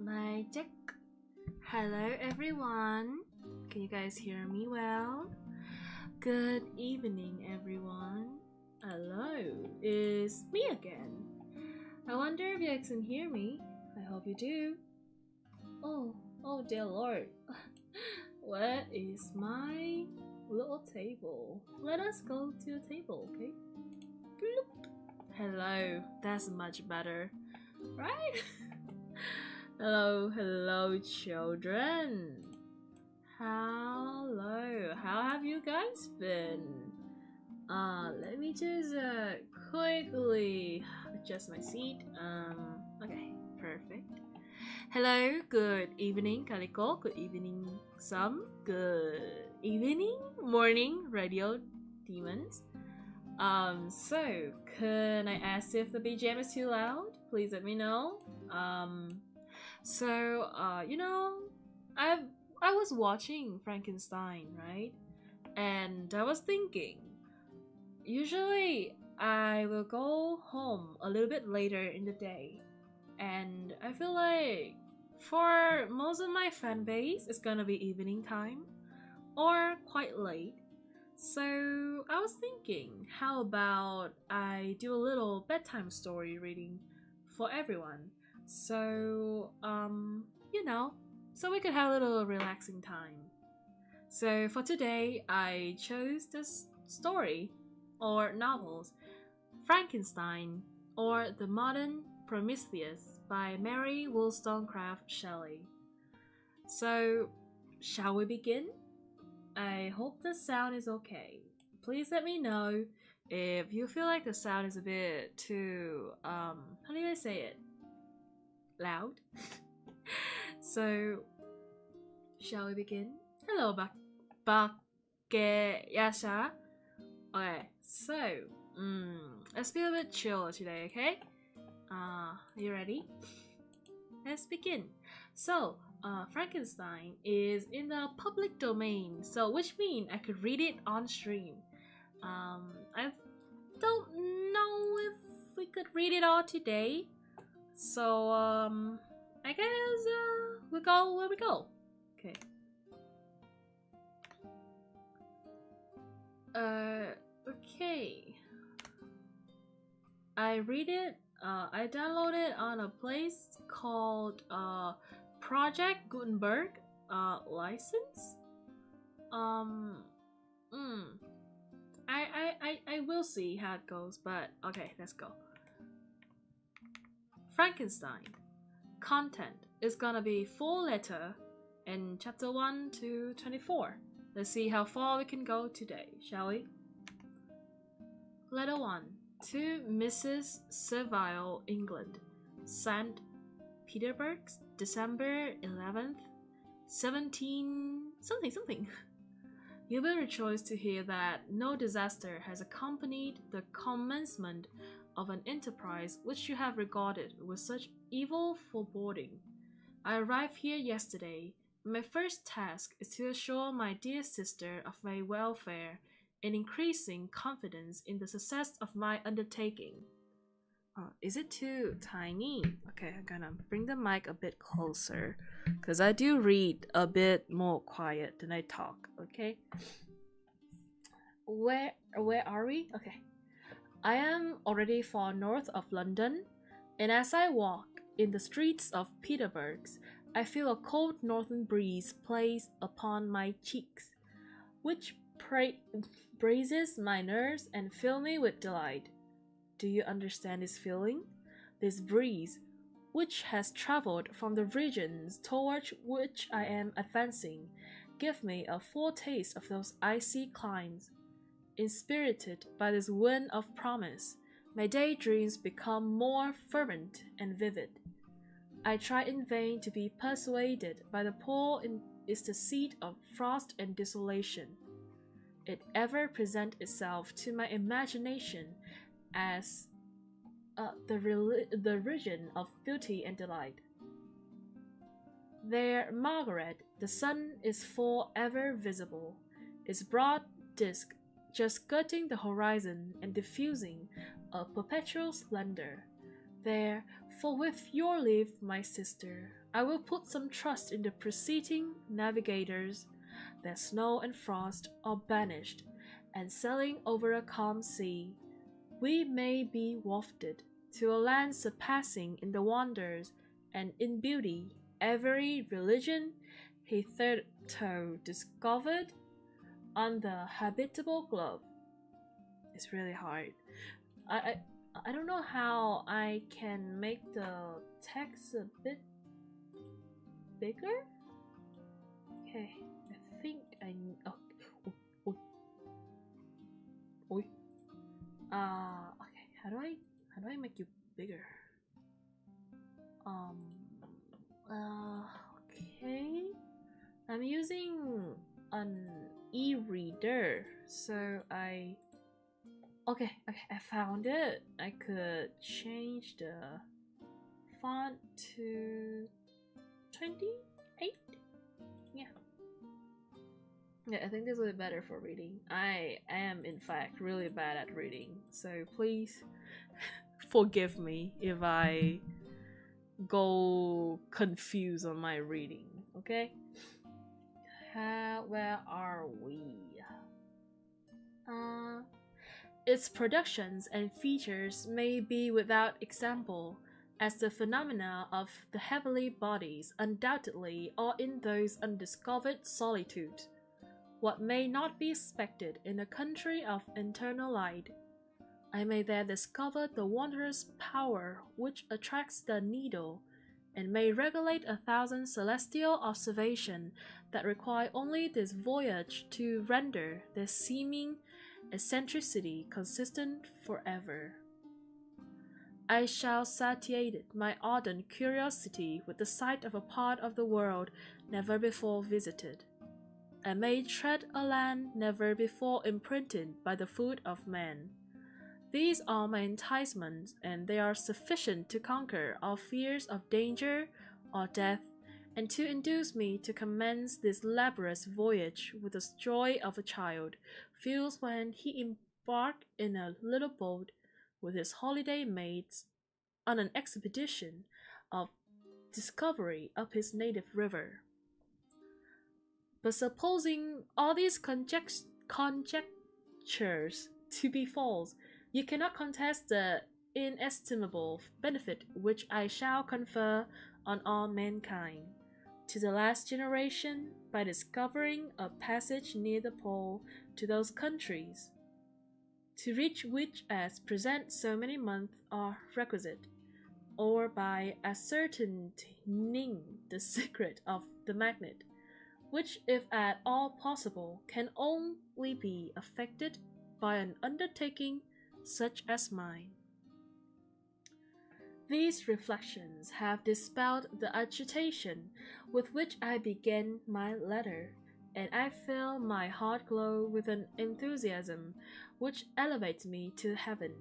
My check. Hello everyone. Can you guys hear me well? Good evening everyone. Hello, it's me again. I wonder if you guys can hear me. I hope you do. Oh dear lord. Where is my little table? Let us go to the table, okay? Bloop. Hello, that's much better, right? Hello children. Hello, how have you guys been? Let me just quickly adjust my seat. Okay, perfect. Hello, good evening Calico, good evening Some, good evening, morning Radio Demons. So can I ask if the BGM is too loud? Please let me know. You know, I was watching Frankenstein, right? And I was thinking, usually I will go home a little bit later in the day, and I feel like for most of my fan base, it's gonna be evening time or quite late. So I was thinking, how about I do a little bedtime story reading for everyone? So, you know, so we could have a little relaxing time. So for today, I chose this story or novels, Frankenstein or The Modern Prometheus by Mary Wollstonecraft Shelley. So, shall we begin? I hope the sound is okay. Please let me know if you feel like the sound is a bit too, how do I say it? Loud? So, shall we begin? Hello, Yasha. Okay, so, let's be a bit chill today, okay? You ready? Let's begin. So, Frankenstein is in the public domain, so which means I could read it on stream. I don't know if we could read it all today, so I guess we go where we go. Okay. Okay. I read it. I downloaded it on a place called Project Gutenberg license. I will see how it goes, but okay, let's go. Frankenstein. Content is gonna be 4-letter in chapter 1 to 24. Let's see how far we can go today, shall we? Letter 1. To Mrs. Servile, England. St. Petersburg, December 11th, 17 something. You will rejoice to hear that no disaster has accompanied the commencement of an enterprise which you have regarded with such evil foreboding. I arrived here yesterday. My first task is to assure my dear sister of my welfare and increasing confidence in the success of my undertaking. Is it too tiny? Okay, I'm gonna bring the mic a bit closer because I do read a bit more quiet than I talk, okay? Where are we? Okay. I am already far north of London, and as I walk in the streets of Petersburg, I feel a cold northern breeze plays upon my cheeks, which braises my nerves and fill me with delight. Do you understand this feeling? This breeze, which has traveled from the regions towards which I am advancing, give me a foretaste of those icy climes. Inspirited by this wind of promise, my daydreams become more fervent and vivid. I try in vain to be persuaded by the pole is the seat of frost and desolation. It ever presents itself to my imagination as the region of beauty and delight. There, Margaret, the sun is for ever visible, its broad disk just skirting the horizon and diffusing a perpetual splendor. There, for with your leave, my sister, I will put some trust in the preceding navigators, that snow and frost are banished, and sailing over a calm sea, we may be wafted to a land surpassing in the wonders and in beauty every religion hitherto discovered on the habitable globe. It's really hard. I, I I don't know how I can make the text a bit bigger. Okay, I think I. Oh, oh, oh, oh. Okay. How do I make you bigger? Um. Okay. I'm using an e-reader, so okay, I found it. I could change the font to 28. Yeah. Yeah, I think this will be better for reading. I am, in fact, really bad at reading, so please forgive me if I go confused on my reading, okay? Where are we? Its productions and features may be without example, as the phenomena of the heavenly bodies undoubtedly are in those undiscovered solitudes, what may not be expected in a country of eternal light. I may there discover the wondrous power which attracts the needle, and may regulate 1,000 celestial observations that require only this voyage to render their seeming eccentricity consistent forever. I shall satiate my ardent curiosity with the sight of a part of the world never before visited. I may tread a land never before imprinted by the foot of man. These are my enticements, and they are sufficient to conquer all fears of danger or death, and to induce me to commence this laborious voyage with the joy of a child feels when he embarked in a little boat with his holiday mates on an expedition of discovery up his native river. But supposing all these conjectures to be false, you cannot contest the inestimable benefit which I shall confer on all mankind, to the last generation, by discovering a passage near the pole to those countries, to reach which at present so many months are requisite, or by ascertaining the secret of the magnet, which, if at all possible, can only be effected by an undertaking such as mine. These reflections have dispelled the agitation with which I began my letter, and I feel my heart glow with an enthusiasm which elevates me to heaven.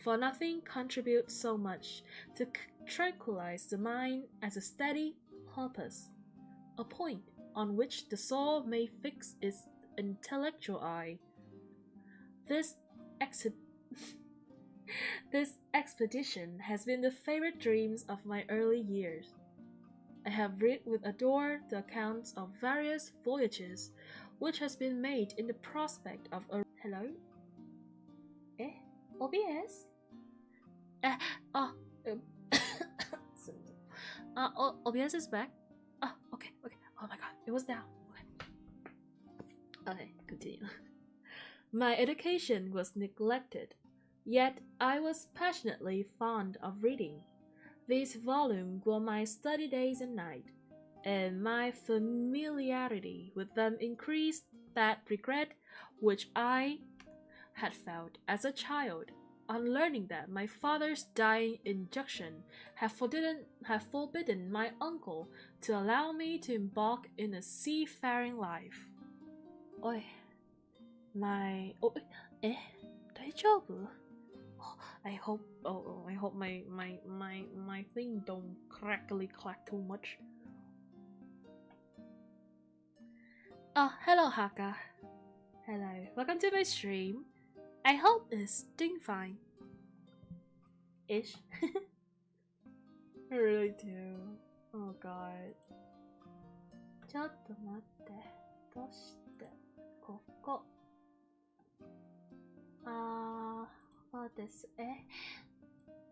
For nothing contributes so much to tranquilize the mind as a steady purpose, a point on which the soul may fix its intellectual eye. This expedition has been the favorite dreams of my early years. I have read with ardor the accounts of various voyages which has been made in the prospect of a hello? OBS? Oh, OBS is back. Oh, okay. Oh my god, it was down. Okay, continue. My education was neglected, yet I was passionately fond of reading. These volumes were my study days and nights, and my familiarity with them increased that regret which I had felt as a child on learning that my father's dying injunction had forbidden my uncle to allow me to embark in a seafaring life. Oi, my大丈夫? I hope my thing don't crackly clack too much. Oh, hello Haka. Hello, welcome to my stream. I hope it's doing fine. Ish. I really do. Oh god. ちょっと待って。どうしてここ。what is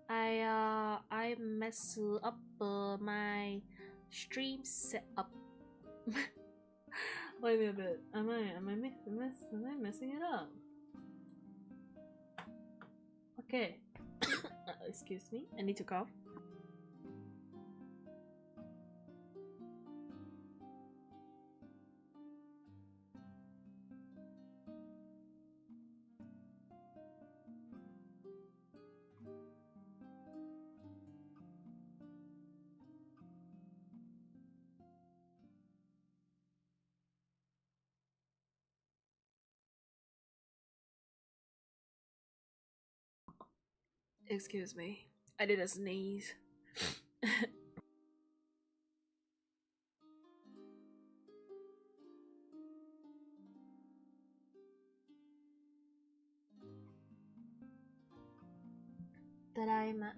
I mess up my stream setup. Wait a bit. Am I messing it up? Okay. Excuse me. I need to cough. Excuse me. I did a sneeze. Tadaima.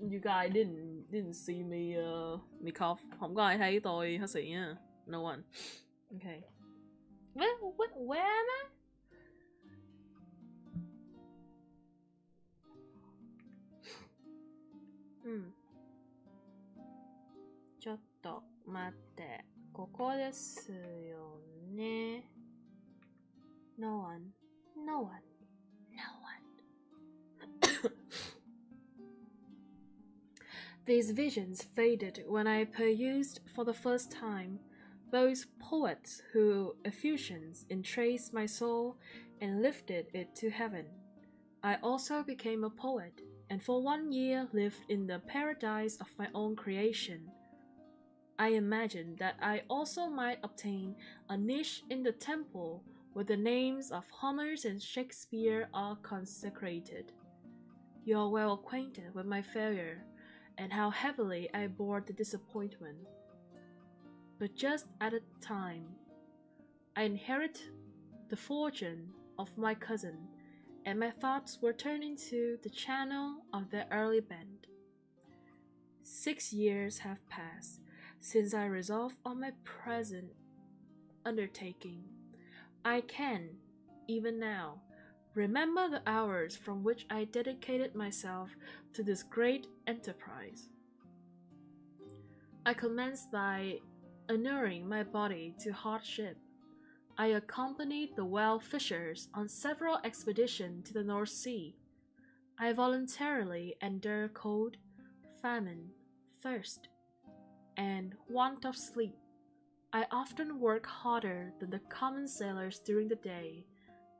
You guys didn't see me me cough. Không có ai thấy tôi hắt xì nha. No one. Okay. Where am I? Hmm. ちょっと待って。ここですよね。No one. No one. No one. These visions faded when I perused for the first time those poets whose effusions entraced my soul and lifted it to heaven. I also became a poet, and for 1 year lived in the paradise of my own creation. I imagined that I also might obtain a niche in the temple where the names of Homer and Shakespeare are consecrated. You are well acquainted with my failure, and how heavily I bore the disappointment. But just at the time, I inherited the fortune of my cousin, and my thoughts were turned into the channel of their early band. 6 years have passed since I resolved on my present undertaking. I can, even now, remember the hours from which I dedicated myself to this great enterprise. I commenced by inuring my body to hardship. I accompanied the whale fishers on several expeditions to the North Sea. I voluntarily endured cold, famine, thirst, and want of sleep. I often worked harder than the common sailors during the day,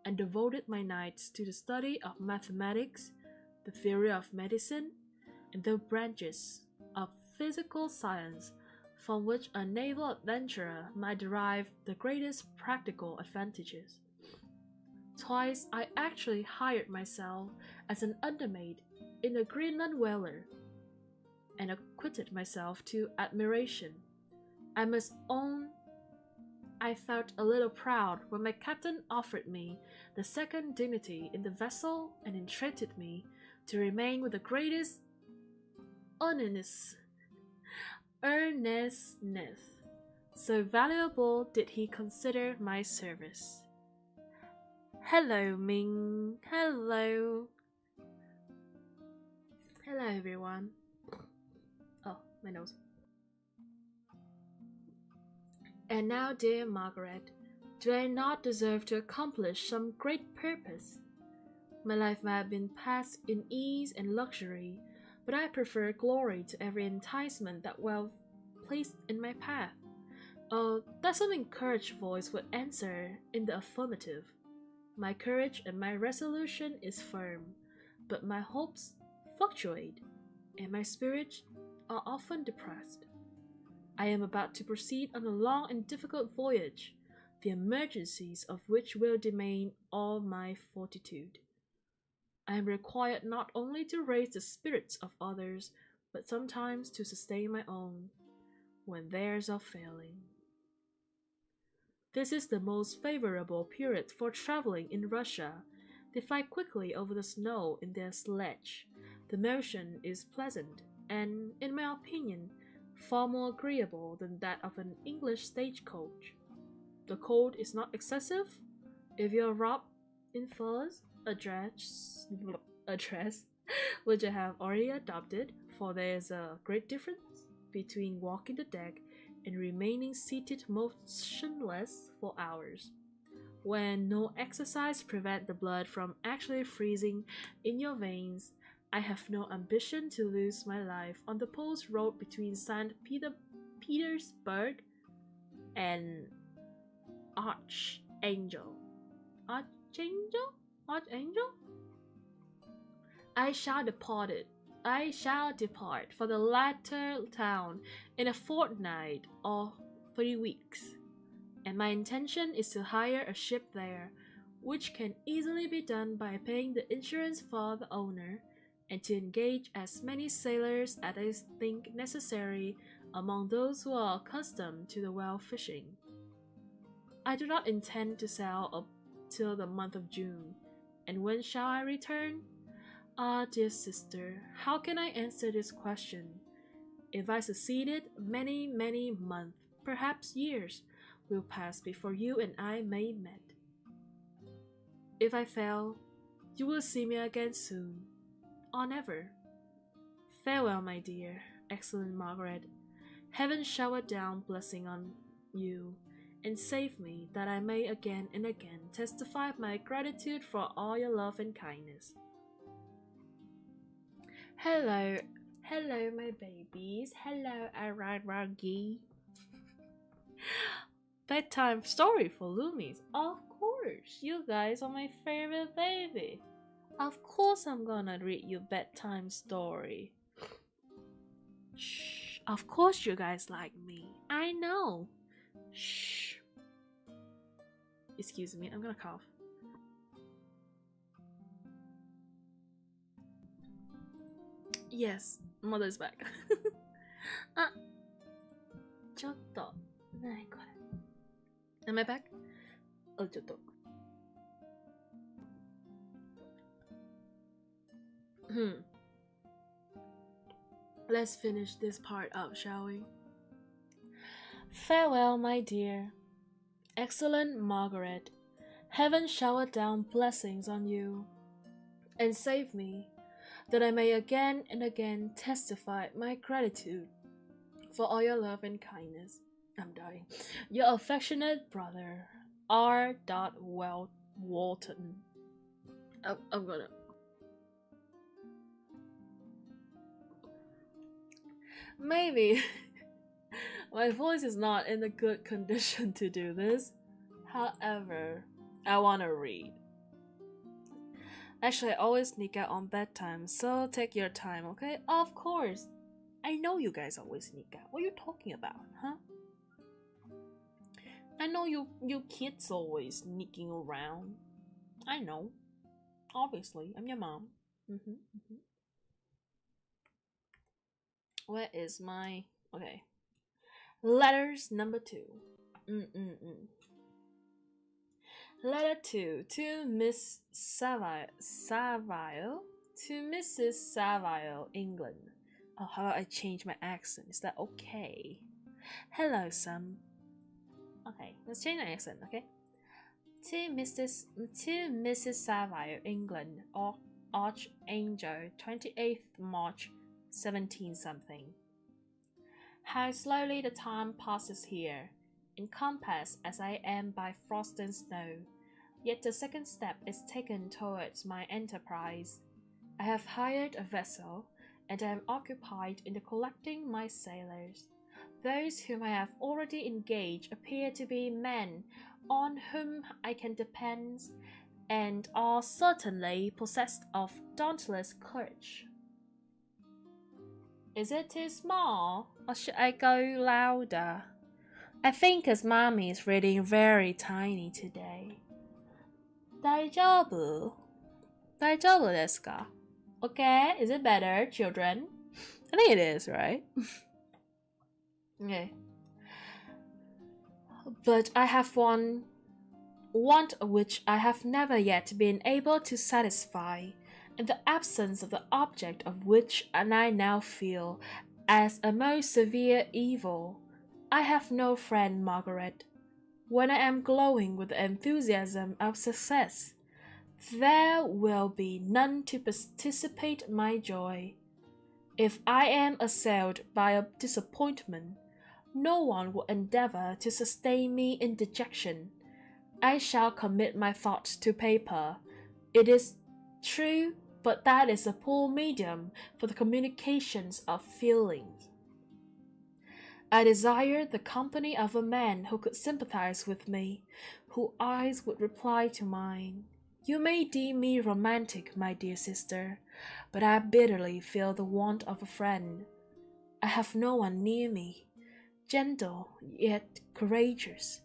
and devoted my nights to the study of mathematics, the theory of medicine, and the branches of physical science from which a naval adventurer might derive the greatest practical advantages. Twice I actually hired myself as an undermate in a Greenland whaler, and acquitted myself to admiration. I must own I felt a little proud when my captain offered me the second dignity in the vessel and entreated me to remain with the greatest earnestness. So valuable did he consider my service. Hello, Ming. Hello. Hello, everyone. Oh, my nose. And now, dear Margaret, do I not deserve to accomplish some great purpose? My life may have been passed in ease and luxury, but I prefer glory to every enticement that wealth placed in my path. That some encouraged voice would answer in the affirmative. My courage and my resolution is firm, but my hopes fluctuate, and my spirits are often depressed. I am about to proceed on a long and difficult voyage, the emergencies of which will demand all my fortitude. I am required not only to raise the spirits of others, but sometimes to sustain my own, when theirs are failing. This is the most favorable period for traveling in Russia. They fly quickly over the snow in their sledge. The motion is pleasant and, in my opinion, far more agreeable than that of an English stagecoach. The cold is not excessive. If you're wrapped in furs, a dress which I have already adopted, for there is a great difference between walking the deck and remaining seated motionless for hours, when no exercise prevents the blood from actually freezing in your veins. I have no ambition to lose my life on the post road between Petersburg and Archangel. Archangel? Archangel? I shall depart for the latter town in a fortnight or 3 weeks, and my intention is to hire a ship there, which can easily be done by paying the insurance for the owner, and to engage as many sailors as I think necessary among those who are accustomed to the whale fishing. I do not intend to sail up till the month of June, and when shall I return? Ah, dear sister, how can I answer this question? If I succeeded, many, many months, perhaps years, will pass before you and I may meet. If I fail, you will see me again soon, or never. Farewell, my dear, excellent Margaret. Heaven shower down blessing on you, and save me, that I may again and again testify my gratitude for all your love and kindness. Hello, my babies. Hello, Araragi. Bedtime story for Loomies. Of course, you guys are my favorite baby. Of course I'm gonna read you bedtime story. Shh, of course you guys like me. I know. Shh. Excuse me, I'm gonna cough. Yes, mother's back. ちょっと、何これ? Am I back? ちょっと。Let's finish this part up, shall we? Farewell, my dear. Excellent Margaret, heaven shower down blessings on you, and save me, that I may again and again testify my gratitude for all your love and kindness. I'm dying. Your affectionate brother, R. Walton. I'm gonna. Maybe my voice is not in a good condition to do this. However, I wanna read. Actually, I always sneak out on bedtime, so take your time, okay? Of course. I know you guys always sneak out. What are you talking about, huh? I know you kids always sneaking around. I know. Obviously, I'm your mom. Where is my... Okay. Letters number 2. Letter 2 to Miss Savile. To Mrs. Savile, England. Oh, how about I change my accent? Is that okay? Hello, Sam. Okay, let's change my accent, okay? To Mrs. Savile, England, Archangel, 28th March, 17-something. How slowly the time passes here, encompassed as I am by frost and snow, yet the second step is taken towards my enterprise. I have hired a vessel, and I am occupied in collecting my sailors. Those whom I have already engaged appear to be men on whom I can depend, and are certainly possessed of dauntless courage. Is it too small, or should I go louder? I think as mommy is reading very tiny today. 大丈夫? 大丈夫ですか? Okay, is it better, children? I think it is, right? Okay. But I have one want which I have never yet been able to satisfy. in the absence of the object of which I now feel as a most severe evil. I have no friend, Margaret. When I am glowing with the enthusiasm of success, there will be none to participate my joy. If I am assailed by a disappointment, no one will endeavor to sustain me in dejection. I shall commit my thoughts to paper. It is true, but that is a poor medium for the communications of feelings. I desire the company of a man who could sympathize with me, whose eyes would reply to mine. You may deem me romantic, my dear sister, but I bitterly feel the want of a friend. I have no one near me, gentle yet courageous,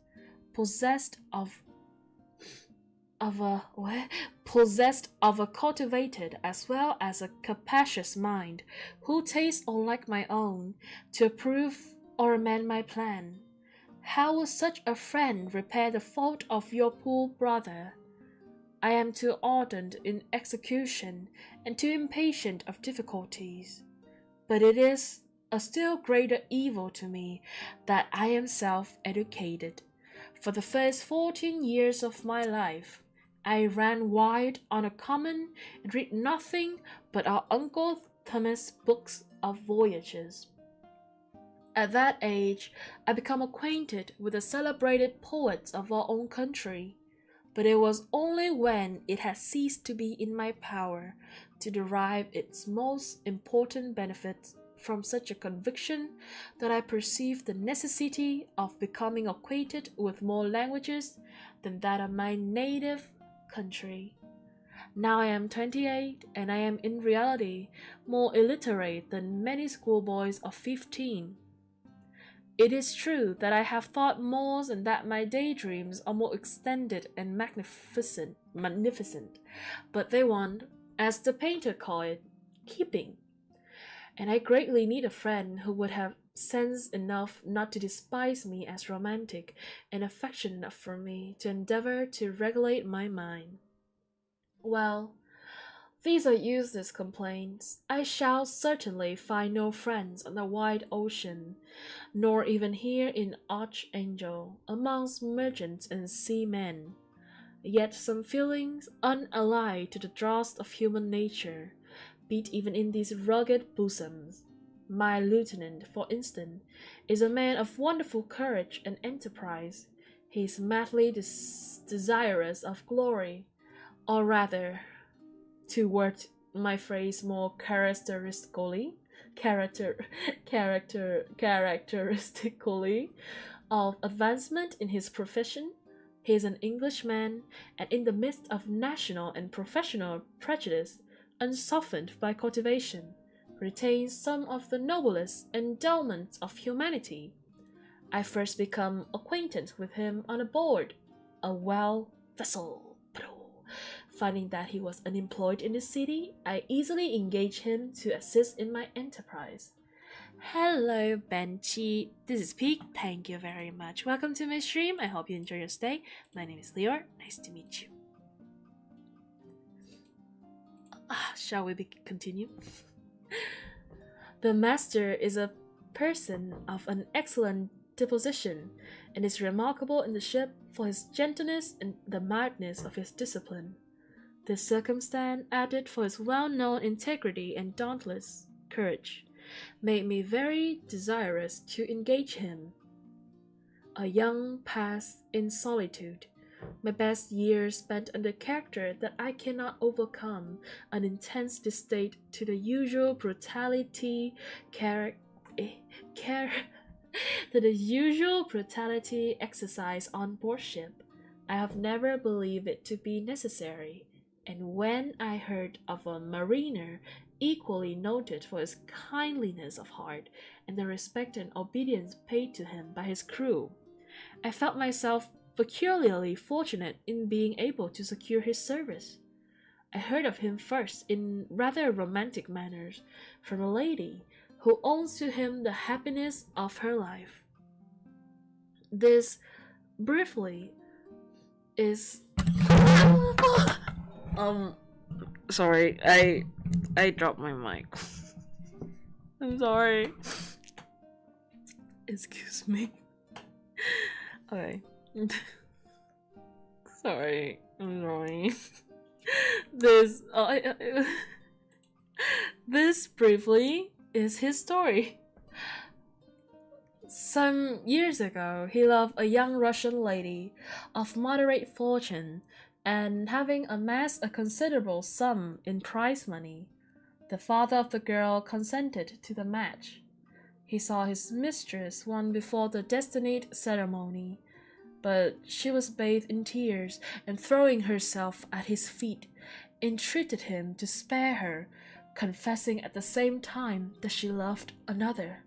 possessed of a cultivated as well as a capacious mind, who tastes unlike my own, to approve or amend my plan. How will such a friend repair the fault of your poor brother? I am too ardent in execution and too impatient of difficulties. But it is a still greater evil to me that I am self-educated. For the first 14 years of my life, I ran wild on a common and read nothing but our Uncle Thomas' books of voyages. At that age, I became acquainted with the celebrated poets of our own country, but it was only when it had ceased to be in my power to derive its most important benefits from such a conviction that I perceived the necessity of becoming acquainted with more languages than that of my native country. Now I am 28, and I am in reality more illiterate than many schoolboys of 15. It is true that I have thought more and that my daydreams are more extended and magnificent, but they want, as the painter called it, keeping. And I greatly need a friend who would have sense enough not to despise me as romantic and affectionate enough for me to endeavor to regulate my mind. Well, these are useless complaints. I shall certainly find no friends on the wide ocean, nor even here in Archangel, amongst merchants and seamen. Yet some feelings, unallied to the dross of human nature, beat even in these rugged bosoms. My lieutenant, for instance, is a man of wonderful courage and enterprise. He is madly desirous of glory, or rather, to word my phrase more characteristically, of advancement in his profession. He is an Englishman, and in the midst of national and professional prejudice, unsoftened by cultivation, retains some of the noblest endowments of humanity. I first become acquainted with him on board a whale vessel. Finding that he was unemployed in the city, I easily engaged him to assist in my enterprise. Hello, Benchy. This is Peak. Thank you very much. Welcome to my stream. I hope you enjoy your stay. My name is Lior. Nice to meet you. Shall we continue? The master is a person of an excellent disposition, and is remarkable in the ship for his gentleness and the mildness of his discipline. This circumstance, added for his well-known integrity and dauntless courage, made me very desirous to engage him. A young passed in solitude, my best years spent under character that I cannot overcome, an intense distaste to the usual brutality exercised on board ship. I have never believed it to be necessary, and when I heard of a mariner equally noted for his kindliness of heart and the respect and obedience paid to him by his crew, I felt myself peculiarly fortunate in being able to secure his service. I heard of him first in rather romantic manners from a lady who owns to him the happiness of her life. This, briefly, is Sorry, I dropped my mic. I'm sorry. Excuse me. Okay. Sorry, I'm sorry. This this briefly is his story. Some years ago, he loved a young Russian lady of moderate fortune, and having amassed a considerable sum in prize money, the father of the girl consented to the match. He saw his mistress one before the destined ceremony, but she was bathed in tears, and throwing herself at his feet, entreated him to spare her, confessing at the same time that she loved another,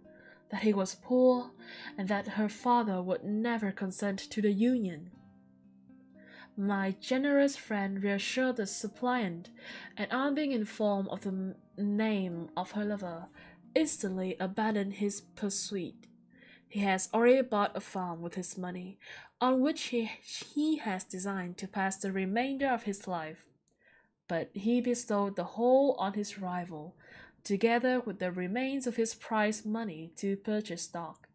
that he was poor, and that her father would never consent to the union. My generous friend reassured the suppliant, and on being informed of the name of her lover, instantly abandoned his pursuit. He has already bought a farm with his money, on which he has designed to pass the remainder of his life. But he bestowed the whole on his rival, together with the remains of his prize money to purchase stock,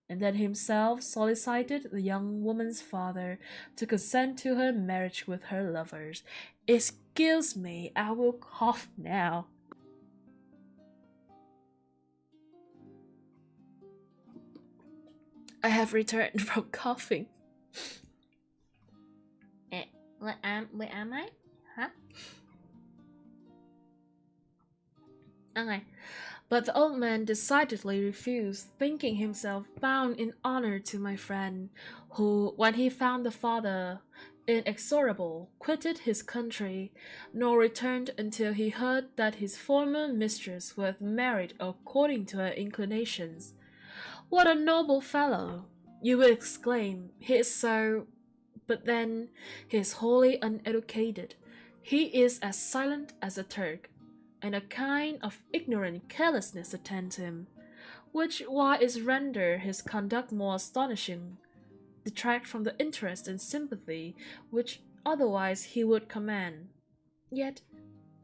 and then himself solicited the young woman's father to consent to her marriage with her lovers. Excuse me, I will cough now. I have returned from coughing. Where am I? Huh? Okay. But the old man decidedly refused, thinking himself bound in honor to my friend, who, when he found the father inexorable, quitted his country, nor returned until he heard that his former mistress was married according to her inclinations. What a noble fellow! You would exclaim, he is so... But then he is wholly uneducated. He is as silent as a Turk, and a kind of ignorant carelessness attends him, which, while it render his conduct more astonishing, detract from the interest and sympathy which otherwise he would command. Yet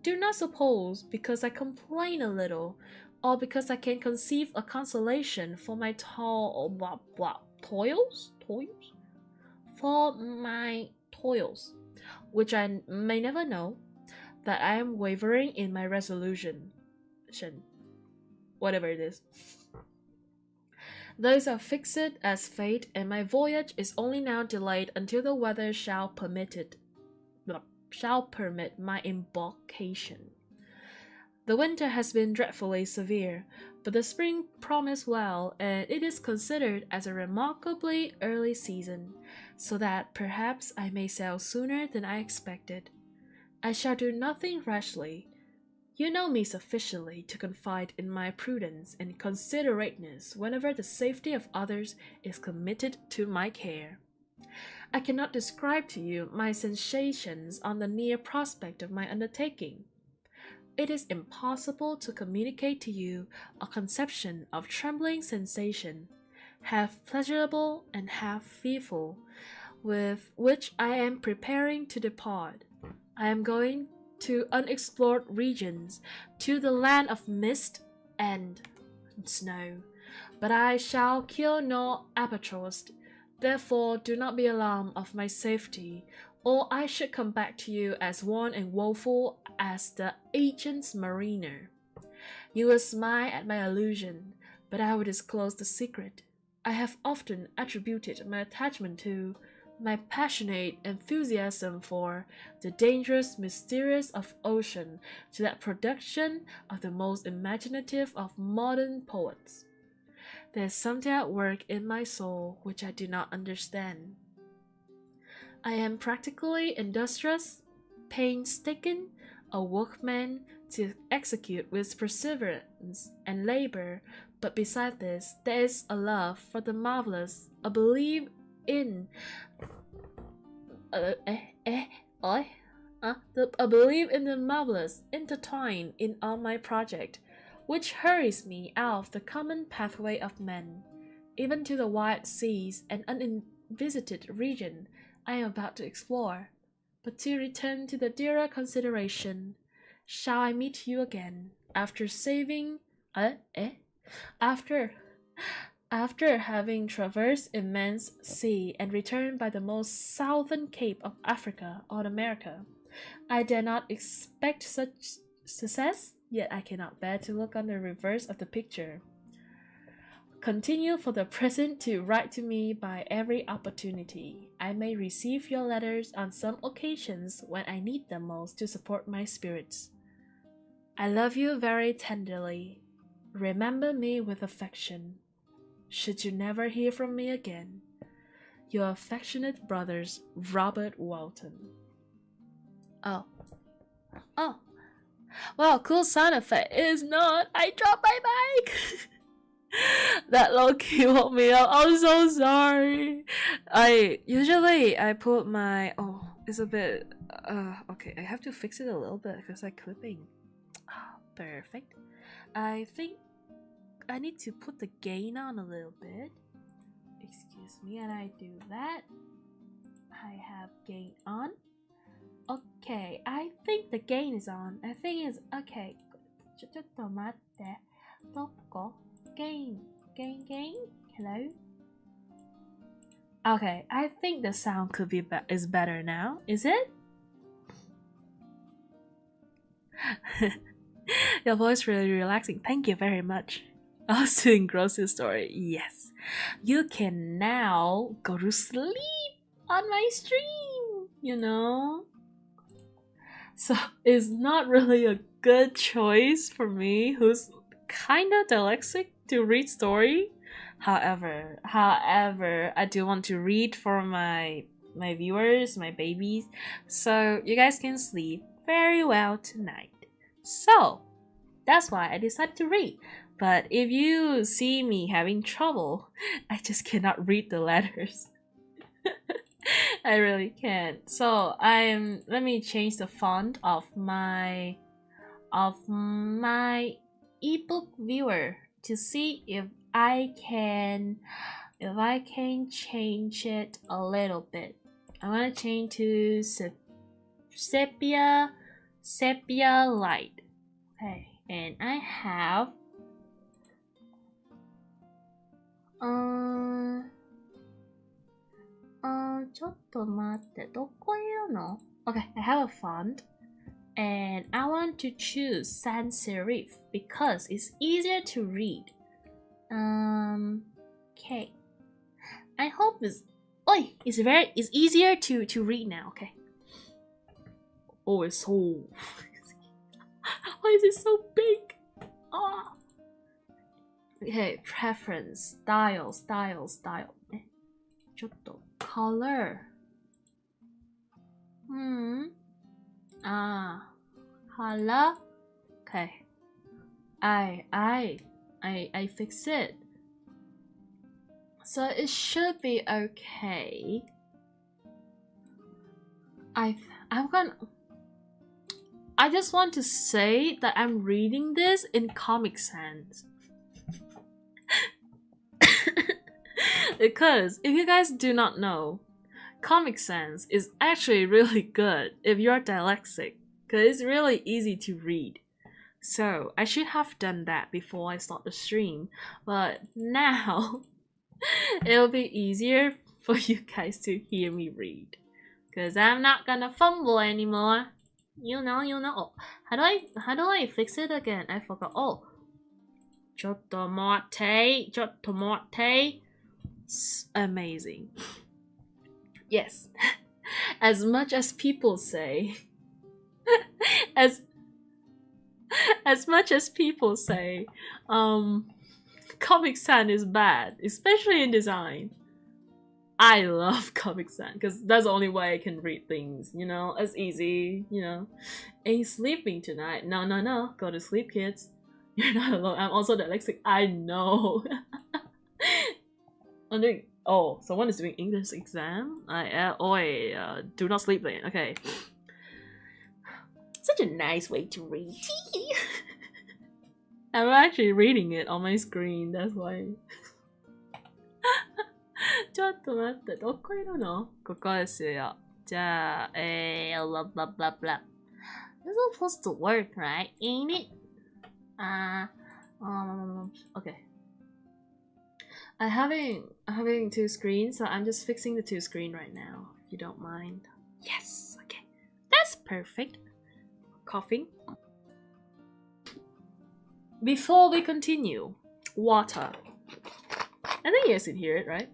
do not suppose, because I complain a little, or because I can conceive a consolation for my toils, which I may never know, that I am wavering in my resolution. Whatever it is. Those are fixed as fate, and my voyage is only now delayed until the weather shall permit my embarkation. The winter has been dreadfully severe, but the spring promised well, and it is considered as a remarkably early season, so that perhaps I may sail sooner than I expected. I shall do nothing rashly. You know me sufficiently to confide in my prudence and considerateness whenever the safety of others is committed to my care. I cannot describe to you my sensations on the near prospect of my undertaking. It is impossible to communicate to you a conception of trembling sensation, half pleasurable and half fearful, with which I am preparing to depart. I am going to unexplored regions, to the land of mist and snow, but I shall kill no albatross. Therefore do not be alarmed of my safety, or I should come back to you as worn and woeful as the ancient mariner. You will smile at my allusion, but I will disclose the secret. I have often attributed my attachment to, my passionate enthusiasm for, the dangerous mysteries of ocean to that production of the most imaginative of modern poets. There is something at work in my soul which I do not understand. I am practically industrious, painstaking, a workman to execute with perseverance and labor, but beside this, there is a love for the marvelous, a belief in a belief in the marvelous intertwined in all my project, which hurries me out of the common pathway of men, even to the wide seas and unvisited region I am about to explore. But to return to the dearer consideration, shall I meet you again after after having traversed immense sea and returned by the most southern cape of Africa or America? I dare not expect such success, yet I cannot bear to look on the reverse of the picture. Continue for the present to write to me by every opportunity. I may receive your letters on some occasions when I need them most to support my spirits. I love you very tenderly. Remember me with affection. Should you never hear from me again, your affectionate brothers, Robert Walton. Oh. Wow, cool sound effect. It is not. I dropped my mic. That low-key woke me up. I'm so sorry. I put my it's a bit okay, I have to fix it a little bit because I'm clipping. Perfect. I think I need to put the gain on a little bit. Excuse me, and I do that. I have gain on. Okay, I think the gain is on. I think it's okay. ちょっと待って。どこ? Gain. Hello? Okay, I think the sound could be is better now. Is it? Your voice really relaxing. Thank you very much. I was too engrossed in the story. Yes. You can now go to sleep on my stream, you know? So it's not really a good choice for me, who's kinda dyslexic, to read story. However, I do want to read for my viewers, my babies, so you guys can sleep very well tonight. So that's why I decided to read. But if you see me having trouble, I just cannot read the letters. I really can't. So let me change the font of my ebook viewer to see if I can change it a little bit. I want to change to sepia light. Okay, and I have okay, I have a font and I want to choose sans serif because it's easier to read. Okay, I hope it's easier to read now. Okay. Oh, it's so why is it so big? Ah. Okay, preference, style. ちょっと color. Color. Okay. I fix it. So it should be okay. I just want to say that I'm reading this in Comic Sans. Because if you guys do not know, Comic Sans is actually really good if you're dyslexic, because it's really easy to read. So I should have done that before I start the stream, but now it'll be easier for you guys to hear me read, because I'm not gonna fumble anymore. You know. Oh, how do I fix it again? I forgot. Oh, ちょっと待って。Amazing. Yes. As much as people say as much as people say Comic Sans is bad, especially in design, I love Comic Sans because that's the only way I can read things, you know. It's easy, you know. Ain't sleeping tonight. No, go to sleep, kids. You're not alone. I'm also dyslexic. I know. Someone is doing English exam? Do not sleep then. Okay. Such a nice way to read. I'm actually reading it on my screen, that's why. ちょっと待って、どこいるの？ここですよ。blah blah blah blah. This is supposed to work, right? Ain't it? Okay. I'm having two screens, so I'm just fixing the two screen right now, if you don't mind. Yes, okay. That's perfect. Coughing. Before we continue, water. I think you guys can hear it, right?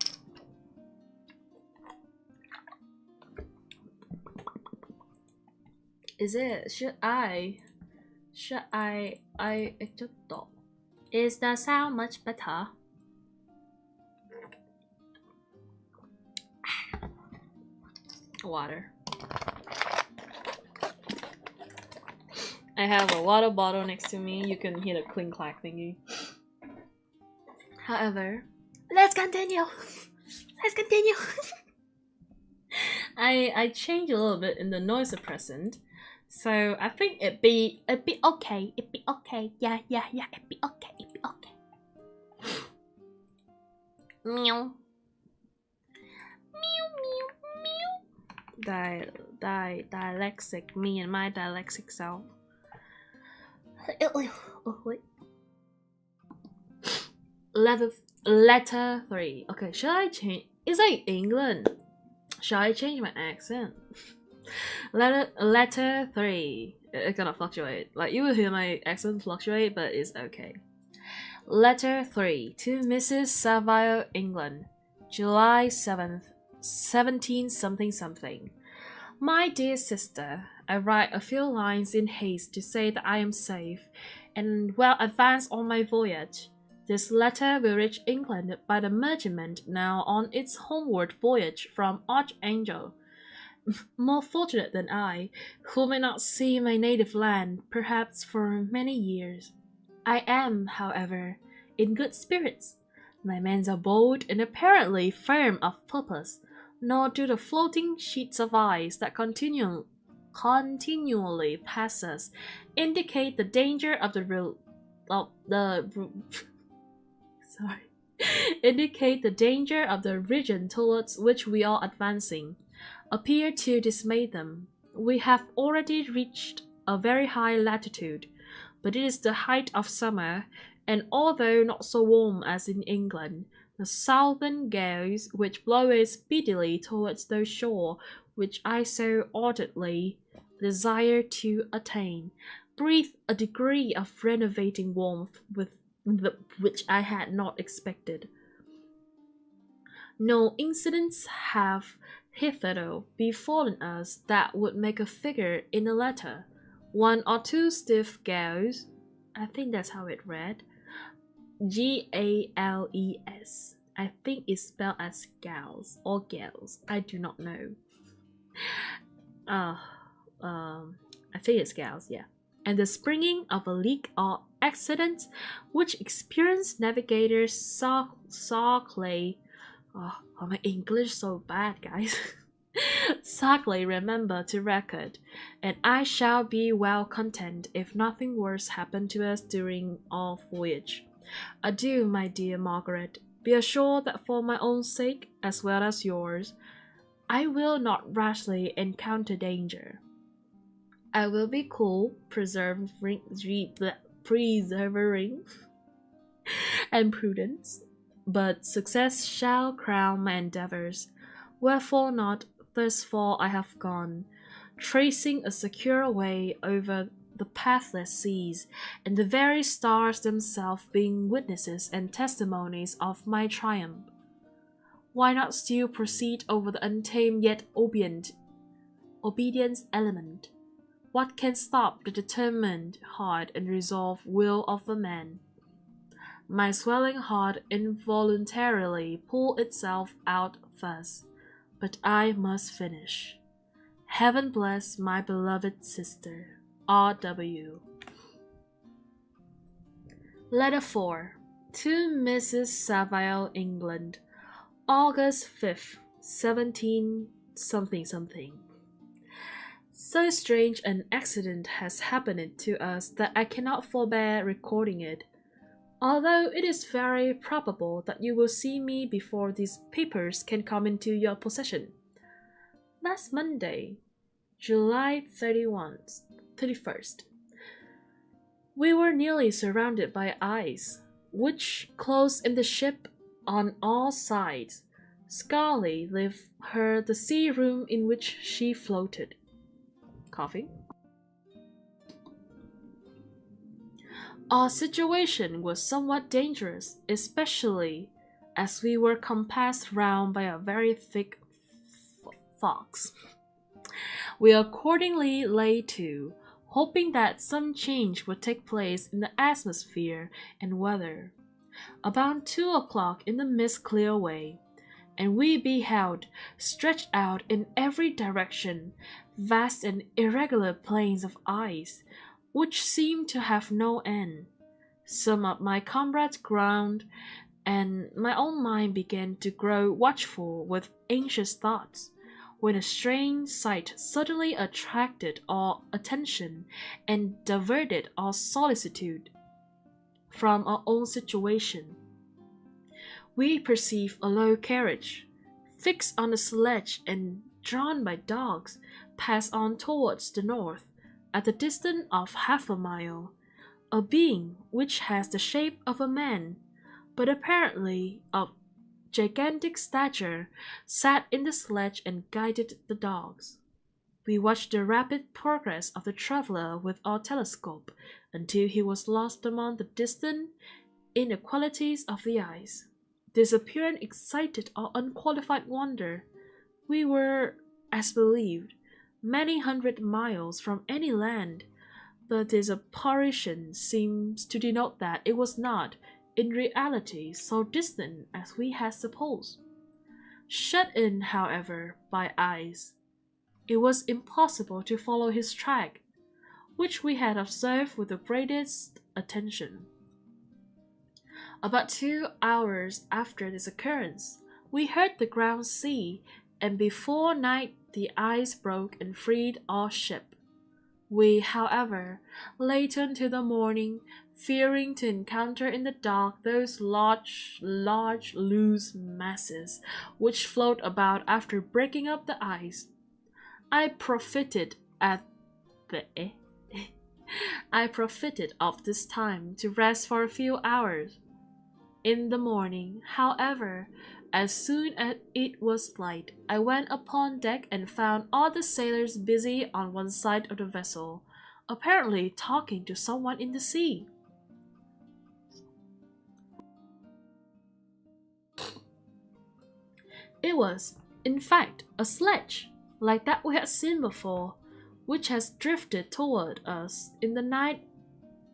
Is it? Is the sound much better? Water. I have a water bottle next to me. You can hear the clink clack thingy. However, let's continue. Let's continue. I changed a little bit in the noise suppressant, so I think it'd be okay. It'd be okay. Yeah. It'd be okay. It'd be okay. Meow. Dyslexic, me and my dyslexic self. Oh, wait. Letter 3. Okay, should I change? It's like England. Should I change my accent? Letter 3. It's gonna fluctuate. Like, you will hear my accent fluctuate, but it's okay. Letter 3 to Mrs. Savile, England, July 7th, 17 something. My dear sister, I write a few lines in haste to say that I am safe and well advanced on my voyage. This letter will reach England by the merchantman now on its homeward voyage from Archangel. More fortunate than I, who may not see my native land, perhaps for many years. I am, however, in good spirits. My men are bold and apparently firm of purpose, nor do the floating sheets of ice that continually pass us indicate the danger of indicate the danger of the region towards which we are advancing, appear to dismay them. We have already reached a very high latitude, but it is the height of summer, and although not so warm as in England, the southern gales which blow us speedily towards those shore which I so ardently desire to attain, breathe a degree of renovating warmth which I had not expected. No incidents have hitherto befallen us that would make a figure in a letter. One or two stiff gales, I think that's how it read, Gales. I think it's spelled as gals or gals. I do not know. I think it's gals, yeah. And the springing of a leak or accident which experienced navigators Shelley. Oh, my English so bad, guys. Shelley remember to record, and I shall be well content if nothing worse happen to us during our voyage. Adieu, my dear Margaret. Be assured that for my own sake, as well as yours, I will not rashly encounter danger. I will be cool, persevering, and prudence, but success shall crown my endeavours. Wherefore not, thus far I have gone, tracing a secure way over the pathless seas, and the very stars themselves being witnesses and testimonies of my triumph. Why not still proceed over the untamed yet obedient element? What can stop the determined heart and resolved will of a man? My swelling heart involuntarily pulled itself out thus, but I must finish. Heaven bless my beloved sister. R.W. Letter 4 to Mrs. Savile, England, August 5th, 17 something. So strange an accident has happened to us that I cannot forbear recording it, although it is very probable that you will see me before these papers can come into your possession. Last Monday, July 31st, we were nearly surrounded by ice, which closed in the ship on all sides. Scarly left her the sea room in which she floated. Coughing. Our situation was somewhat dangerous, especially as we were compassed round by a very thick fogs. We accordingly lay to, hoping that some change would take place in the atmosphere and weather. About 2 o'clock the mist cleared away, and we beheld, stretched out in every direction, vast and irregular plains of ice, which seemed to have no end. Some of my comrades groaned, and my own mind began to grow watchful with anxious thoughts, when a strange sight suddenly attracted our attention and diverted our solicitude from our own situation. We perceived a low carriage, fixed on a sledge and drawn by dogs, pass on towards the north, at the distance of half a mile. A being which has the shape of a man, but apparently of gigantic stature, sat in the sledge and guided the dogs. We watched the rapid progress of the traveler with our telescope until he was lost among the distant inequalities of the ice. This appearance excited our unqualified wonder. We were, as believed, many hundred miles from any land, but this apparition seems to denote that it was not, in reality, so distant as we had supposed. Shut in, however, by ice, it was impossible to follow his track, which we had observed with the greatest attention. About 2 hours after this occurrence, we heard the ground sea, and before night the ice broke and freed our ship. We, however, lay till the morning, fearing to encounter in the dark those large, loose masses which float about after breaking up the ice. I profited of this time to rest for a few hours. In the morning, however, as soon as it was light, I went upon deck and found all the sailors busy on one side of the vessel, apparently talking to someone in the sea. It was, in fact, a sledge, like that we had seen before, which has drifted toward us in the night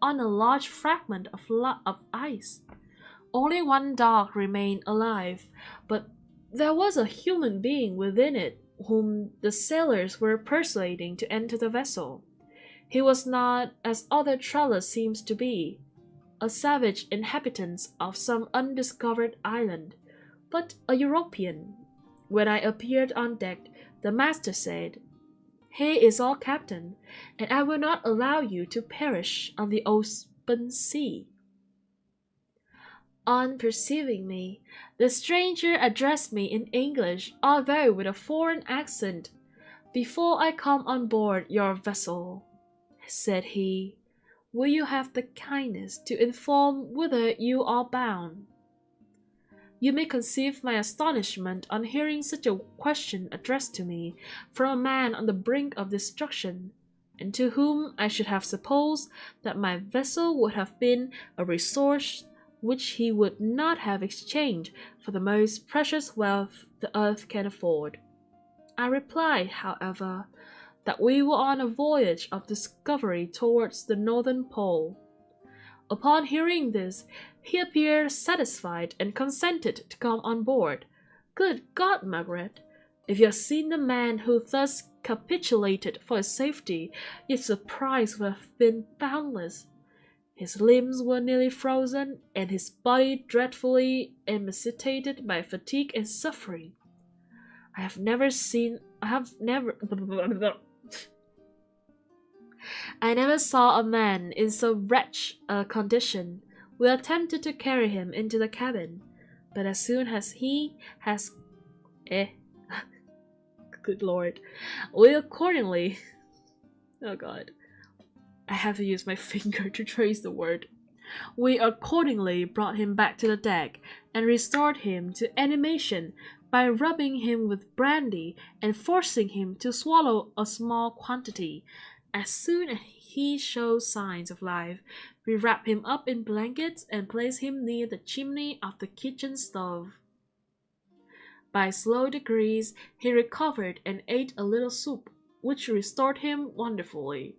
on a large fragment of ice. Only one dog remained alive, but there was a human being within it whom the sailors were persuading to enter the vessel. He was not, as other travelers seem to be, a savage inhabitant of some undiscovered island, but a European. When I appeared on deck, the master said, "He is our captain, and I will not allow you to perish on the open sea." On perceiving me, the stranger addressed me in English, although with a foreign accent. "Before I come on board your vessel," said he, "will you have the kindness to inform whither you are bound?" You may conceive my astonishment on hearing such a question addressed to me from a man on the brink of destruction, and to whom I should have supposed that my vessel would have been a resource which he would not have exchanged for the most precious wealth the earth can afford. I replied, however, that we were on a voyage of discovery towards the northern pole. Upon hearing this, he appeared satisfied and consented to come on board. Good God, Margaret! If you had seen the man who thus capitulated for his safety, your surprise would have been boundless. His limbs were nearly frozen, and his body dreadfully emaciated by fatigue and suffering. I never saw a man in so wretched a condition. We attempted to carry him into the cabin, but as soon as he has Good lord. We accordingly... Oh god. I have to use my finger to trace the word. We accordingly brought him back to the deck and restored him to animation by rubbing him with brandy and forcing him to swallow a small quantity. As soon as he shows signs of life, we wrap him up in blankets and place him near the chimney of the kitchen stove. By slow degrees, he recovered and ate a little soup, which restored him wonderfully.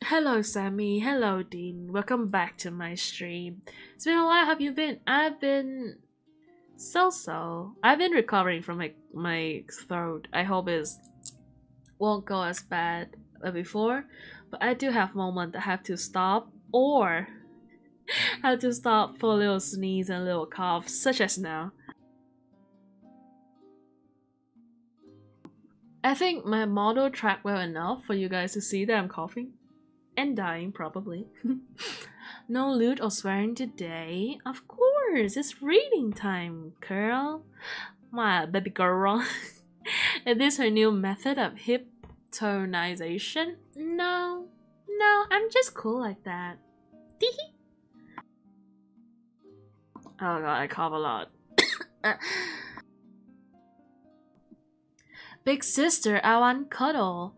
Hello Sammy, hello Dean, welcome back to my stream. It's been a while, have you been? I've been so. I've been recovering from my throat. I hope it won't go as bad as before, but I do have moments that I have to stop or have to stop for a little sneeze and a little cough, such as now. I think my model tracked well enough for you guys to see that I'm coughing. And dying, probably. No loot or swearing today. Of course, it's reading time, girl. My baby girl. Is this her new method of hypnotization? No, I'm just cool like that. Oh god, I cough a lot. Big sister, I want cuddle.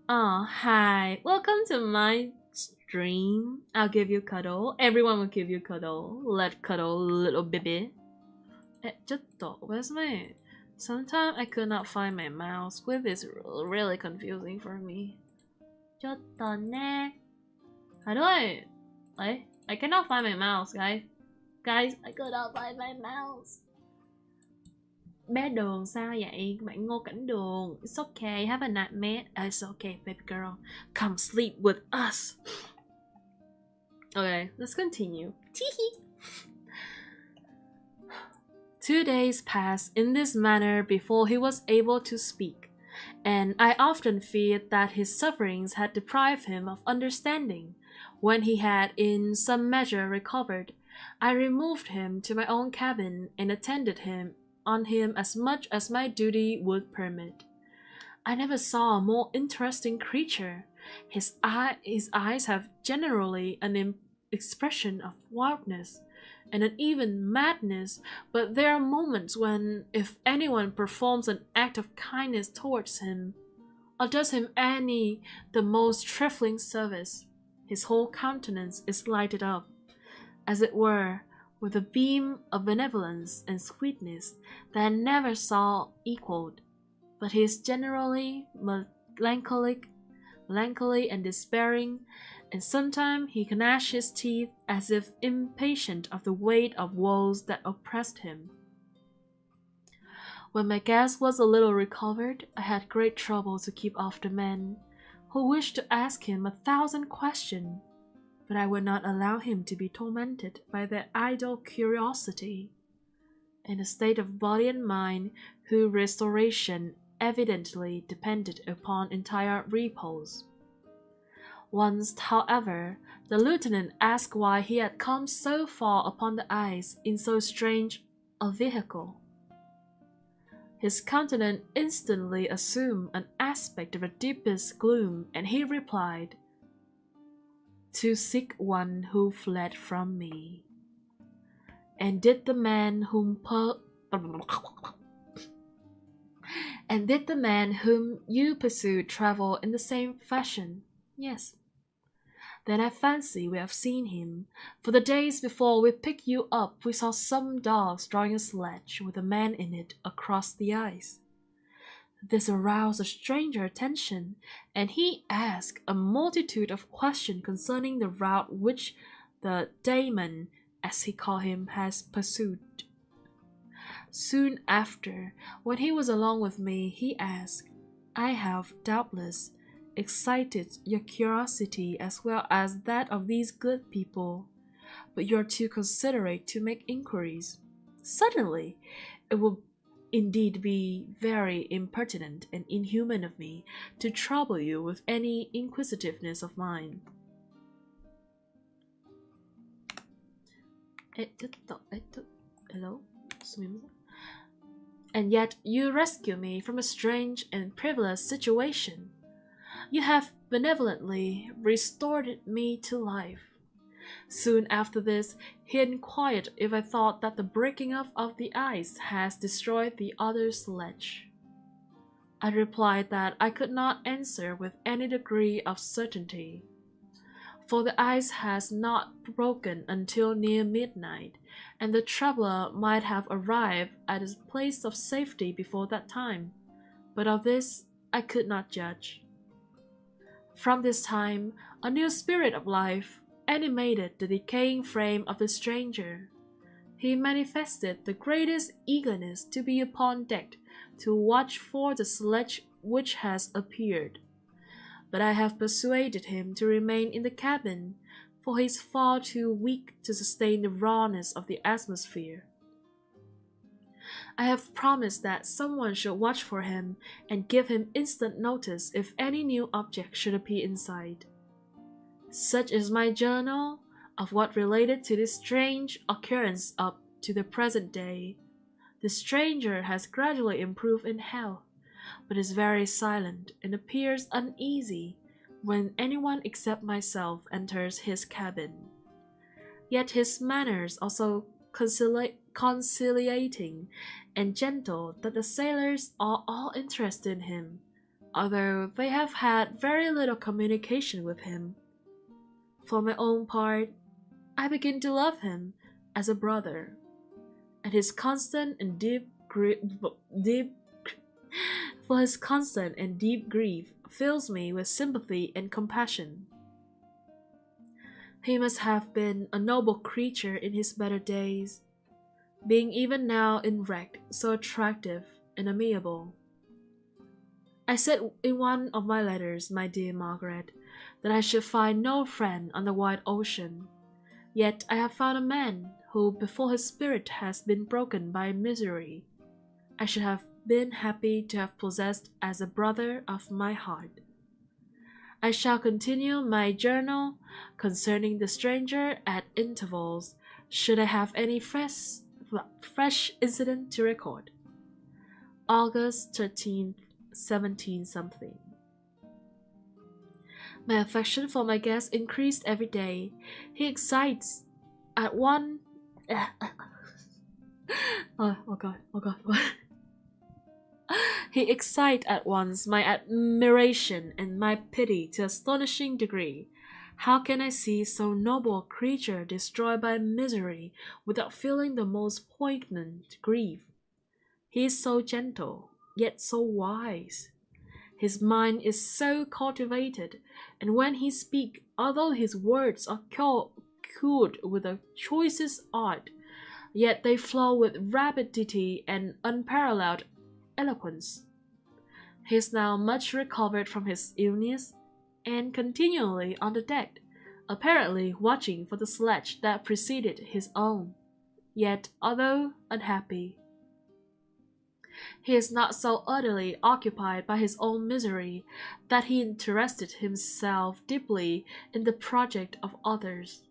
Oh, hi. Welcome to my stream. I'll give you cuddle. Everyone will give you cuddle. Let cuddle, little baby. Where's my... Sometimes I could not find my mouse, which is really confusing for me. How do I cannot find my mouse, guys. Guys, I could not find my mouse. Bé Đường sao vậy? Bạn Ngô Cảnh Đường. It's okay, have a nightmare. It's okay, baby girl. Come sleep with us. Okay, let's continue. 2 days passed in this manner before he was able to speak, and I often feared that his sufferings had deprived him of understanding. When he had in some measure recovered, I removed him to my own cabin and attended on him as much as my duty would permit. I never saw a more interesting creature. His eyes have generally an expression of wildness and an even madness, but there are moments when, if anyone performs an act of kindness towards him, or does him the most trifling service, his whole countenance is lighted up, as it were, with a beam of benevolence and sweetness that I never saw equaled. But he is generally melancholy and despairing, and sometimes he gnashed his teeth as if impatient of the weight of woes that oppressed him. When my guest was a little recovered, I had great trouble to keep off the men, who wished to ask him 1,000 questions, but I would not allow him to be tormented by their idle curiosity. In a state of body and mind whose restoration evidently depended upon entire repose. Once, however, the lieutenant asked why he had come so far upon the ice in so strange a vehicle. His countenance instantly assumed an aspect of the deepest gloom, and he replied, "To seek one who fled from me." And did the man whom you pursued travel in the same fashion? Yes. Then I fancy we have seen him, for the days before we picked you up we saw some dogs drawing a sledge with a man in it across the ice. This aroused the stranger attention, and he asked a multitude of questions concerning the route which the daemon, as he called him, has pursued. Soon after, when he was alone with me, he asked, "I have, doubtless, excited your curiosity as well as that of these good people, but you are too considerate to make inquiries. Suddenly, it would indeed be very impertinent and inhuman of me to trouble you with any inquisitiveness of mine." Hello? and yet you rescue me from a strange and perilous situation. You have benevolently restored me to life. Soon after this, he inquired if I thought that the breaking up of the ice has destroyed the other sledge. I replied that I could not answer with any degree of certainty, for the ice has not broken until near midnight, and the traveler might have arrived at his place of safety before that time, but of this I could not judge. From this time, a new spirit of life animated the decaying frame of the stranger. He manifested the greatest eagerness to be upon deck to watch for the sledge which has appeared. But I have persuaded him to remain in the cabin, for he is far too weak to sustain the rawness of the atmosphere. I have promised that someone should watch for him and give him instant notice if any new object should appear in sight. Such is my journal of what related to this strange occurrence up to the present day. The stranger has gradually improved in health, but is very silent and appears uneasy when anyone except myself enters his cabin. Yet his manners are so conciliating and gentle that the sailors are all interested in him, although they have had very little communication with him. For my own part, I begin to love him as a brother, and his constant and deep grief fills me with sympathy and compassion. He must have been a noble creature in his better days, being even now in wreck so attractive and amiable. I said in one of my letters, my dear Margaret, that I should find no friend on the wide ocean. Yet I have found a man who, before his spirit has been broken by misery, I should have been happy to have possessed as a brother of my heart. I shall continue my journal concerning the stranger at intervals, should I have any fresh incident to record. August 13th, 17 something. My affection for my guest increased every day. He excites at one oh god. He excites at once my admiration and my pity to astonishing degree. How can I see so noble a creature destroyed by misery without feeling the most poignant grief? He is so gentle, yet so wise. His mind is so cultivated, and when he speaks, although his words are cured with the choicest art, yet they flow with rapidity and unparalleled eloquence. He is now much recovered from his illness, and continually on the deck, apparently watching for the sledge that preceded his own. Yet, although unhappy, he is not so utterly occupied by his own misery that he interested himself deeply in the project of others.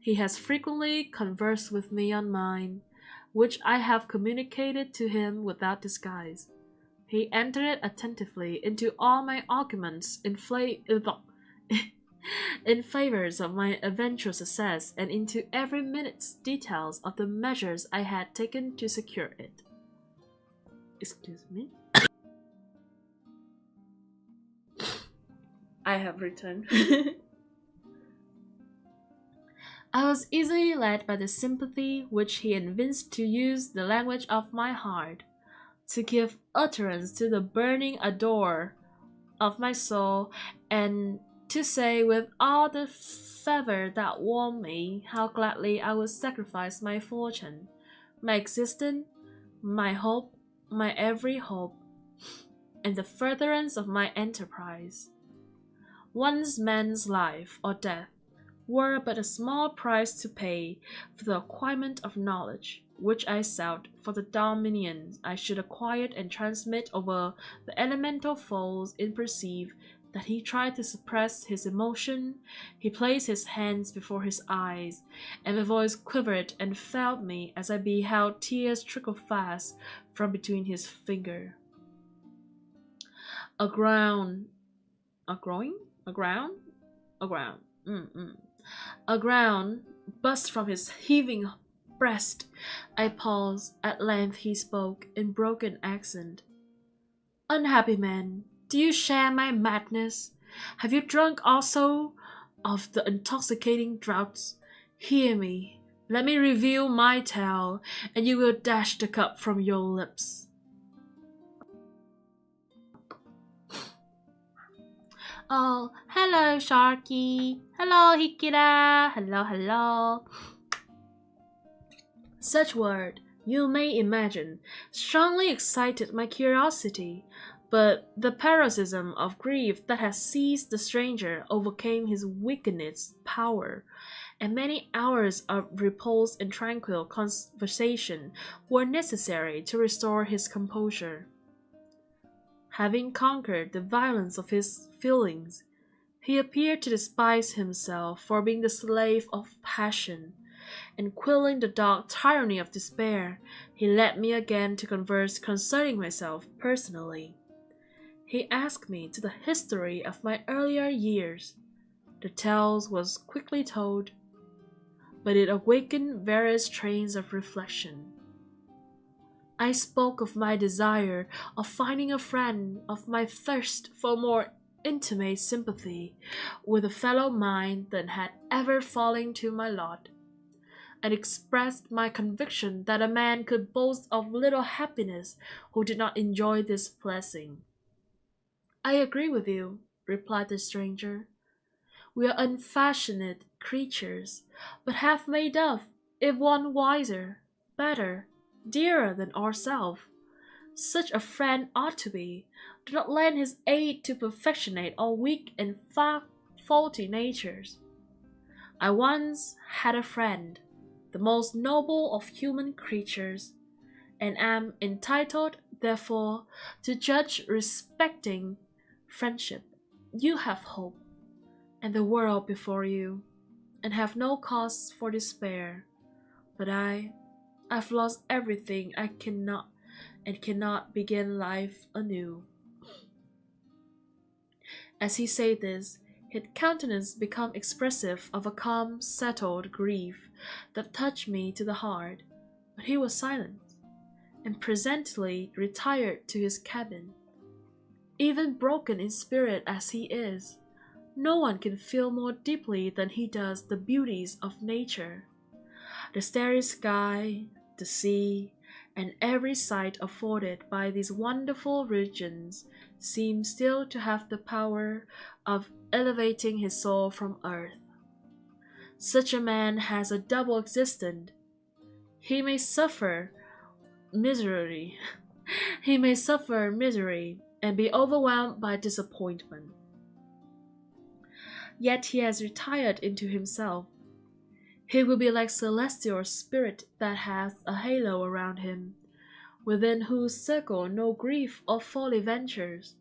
He has frequently conversed with me on mine, which I have communicated to him without disguise. He entered attentively into all my arguments in favors of my eventual success, and into every minute's details of the measures I had taken to secure it. Excuse me. I have returned. I was easily led by the sympathy which he evinced to use the language of my heart, to give utterance to the burning ardor of my soul, and to say with all the fervor that warmed me how gladly I would sacrifice my fortune, my existence, my hope, my every hope, in the furtherance of my enterprise. Once man's life or death were but a small price to pay for the acquirement of knowledge, which I sought, for the dominion I should acquire and transmit over the elemental foes. In perceive that he tried to suppress his emotion, he placed his hands before his eyes, and my voice quivered and failed me as I beheld tears trickle fast from between his finger. A ground, a growing, a ground, a ground, a ground burst from his heaving breast. I paused. At length he spoke in broken accent. Unhappy man, do you share my madness? Have you drunk also of the intoxicating draughts? Hear me. Let me reveal my tale, and you will dash the cup from your lips. Oh, hello, Sharky. Hello, Hikira. Hello. Such word, you may imagine, strongly excited my curiosity, but the paroxysm of grief that had seized the stranger overcame his wickedness power, and many hours of repose and tranquil conversation were necessary to restore his composure. Having conquered the violence of his feelings, he appeared to despise himself for being the slave of passion, and quelling the dark tyranny of despair, he led me again to converse concerning myself personally. He asked me to the history of my earlier years. The tale was quickly told, but it awakened various trains of reflection. I spoke of my desire of finding a friend, of my thirst for more intimate sympathy with a fellow mind than had ever fallen to my lot, and expressed my conviction that a man could boast of little happiness who did not enjoy this blessing. I agree with you, replied the stranger. We are unfortunate creatures, but half made of, if one wiser, better, dearer than ourselves. Such a friend ought to be. Do not lend his aid to perfectionate our weak and faulty natures. I once had a friend, the most noble of human creatures, and am entitled, therefore, to judge respecting friendship. You have hope, and the world before you, and have no cause for despair. But I've lost everything. I cannot begin life anew. As he said this, his countenance became expressive of a calm, settled grief that touched me to the heart, but he was silent, and presently retired to his cabin. Even broken in spirit as he is, no one can feel more deeply than he does the beauties of nature. The starry sky, the sea, and every sight afforded by these wonderful regions seem still to have the power of elevating his soul from earth. Such a man has a double existence. He may suffer misery. He may suffer misery and be overwhelmed by disappointment. Yet he has retired into himself. He will be like celestial spirit that has a halo around him, within whose circle no grief or folly ventures.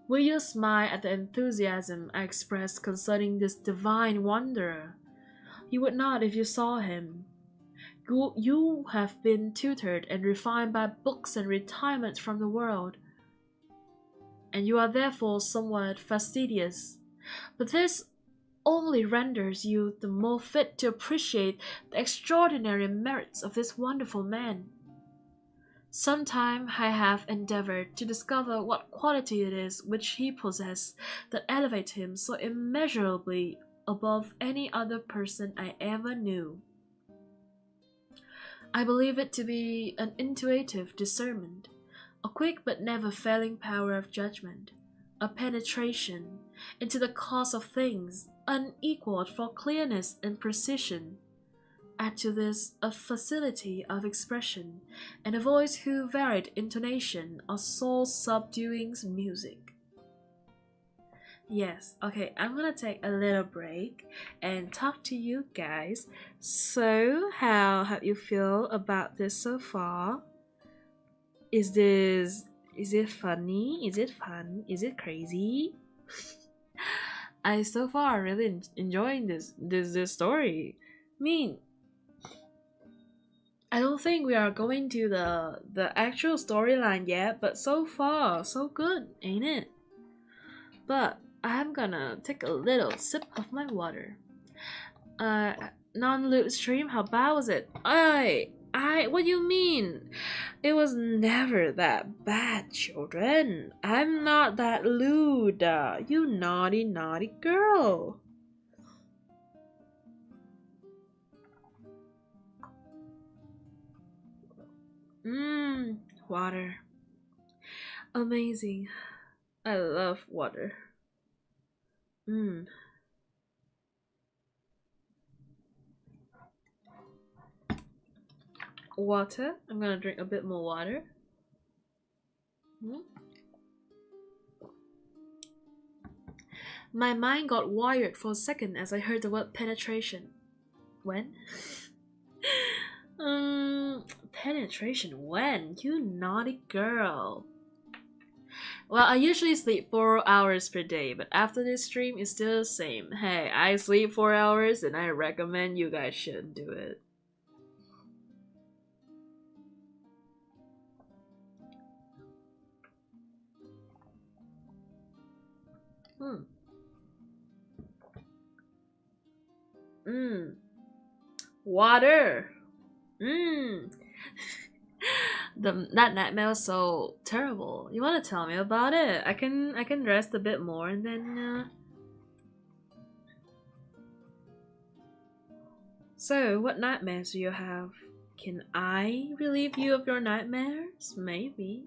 Will you smile at the enthusiasm I expressed concerning this divine wanderer? You would not if you saw him. You have been tutored and refined by books and retirement from the world, and you are therefore somewhat fastidious. But this only renders you the more fit to appreciate the extraordinary merits of this wonderful man. Sometime I have endeavored to discover what quality it is which he possesses that elevates him so immeasurably above any other person I ever knew. I believe it to be an intuitive discernment, a quick but never failing power of judgment, a penetration into the cause of things unequaled for clearness and precision. Add to this a facility of expression and a voice whose varied intonation are soul-subduing music. Yes, okay, I'm gonna take a little break and talk to you guys. So, how have you feel about this so far? Is it funny? Is it fun? Is it crazy? I so far enjoying this story. I mean, I don't think we are going to the actual storyline yet, but so far so good, ain't it? But I'm gonna take a little sip of my water. Non-loop stream, how bad was it? What do you mean? It was never that bad, children. I'm not that lewd, you naughty, naughty girl. Water. Amazing. I love water. Water. I'm gonna drink a bit more water. My mind got wired for a second as I heard the word penetration. When? Penetration when? You naughty girl. Well, I usually sleep 4 hours per day, but after this stream, it's still the same. Hey, I sleep 4 hours and I recommend you guys shouldn't do it. Water. That nightmare was so terrible. You wanna tell me about it? I can rest a bit more and then So, what nightmares do you have? Can I relieve you of your nightmares? Maybe.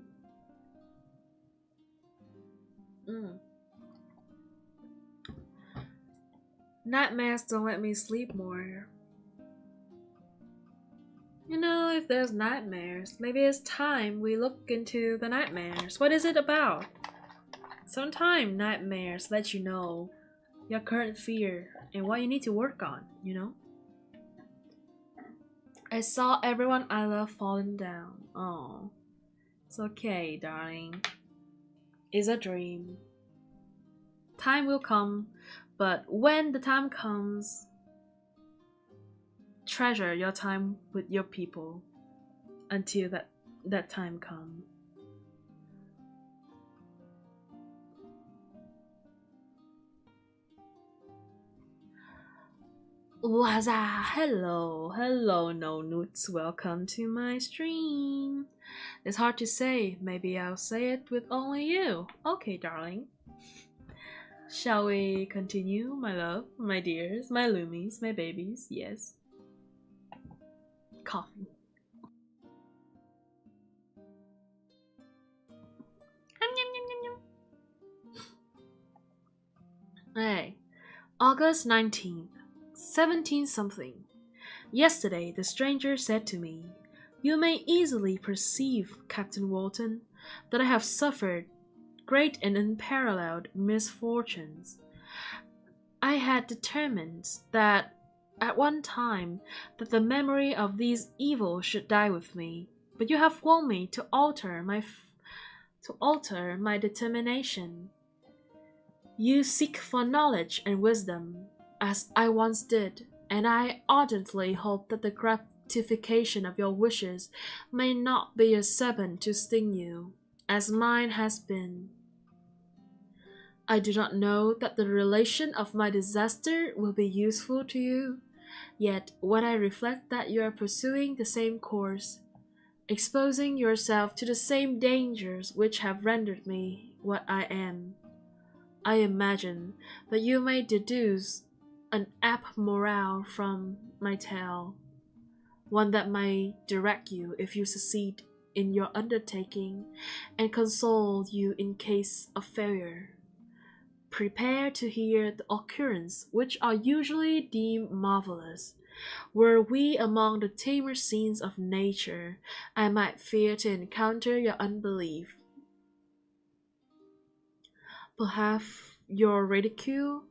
Nightmares don't let me sleep more. You know, if there's nightmares, maybe it's time we look into the nightmares. What is it about? Sometimes nightmares let you know your current fear and what you need to work on, you know? I saw everyone I love falling down. Oh, it's okay, darling. It's a dream. Time will come, but when the time comes, treasure your time with your people until that time comes. Waza, hello, no nudes, welcome to my stream. It's hard to say, maybe I'll say it with only you. Okay, darling. Shall we continue, my love, my dears, my loomies, my babies? Yes. Coffee. Hey, August 19th. 17 something. Yesterday, the stranger said to me, "You may easily perceive, Captain Walton, that I have suffered great and unparalleled misfortunes. I had determined that at one time that the memory of these evils should die with me, but you have warned me to alter my determination. You seek for knowledge and wisdom, as I once did, and I ardently hope that the gratification of your wishes may not be a serpent to sting you, as mine has been. I do not know that the relation of my disaster will be useful to you, yet when I reflect that you are pursuing the same course, exposing yourself to the same dangers which have rendered me what I am, I imagine that you may deduce an apt morale from my tale, one that may direct you if you succeed in your undertaking and console you in case of failure. Prepare to hear the occurrences which are usually deemed marvelous. Were we among the tamer scenes of nature, I might fear to encounter your unbelief, perhaps your ridicule,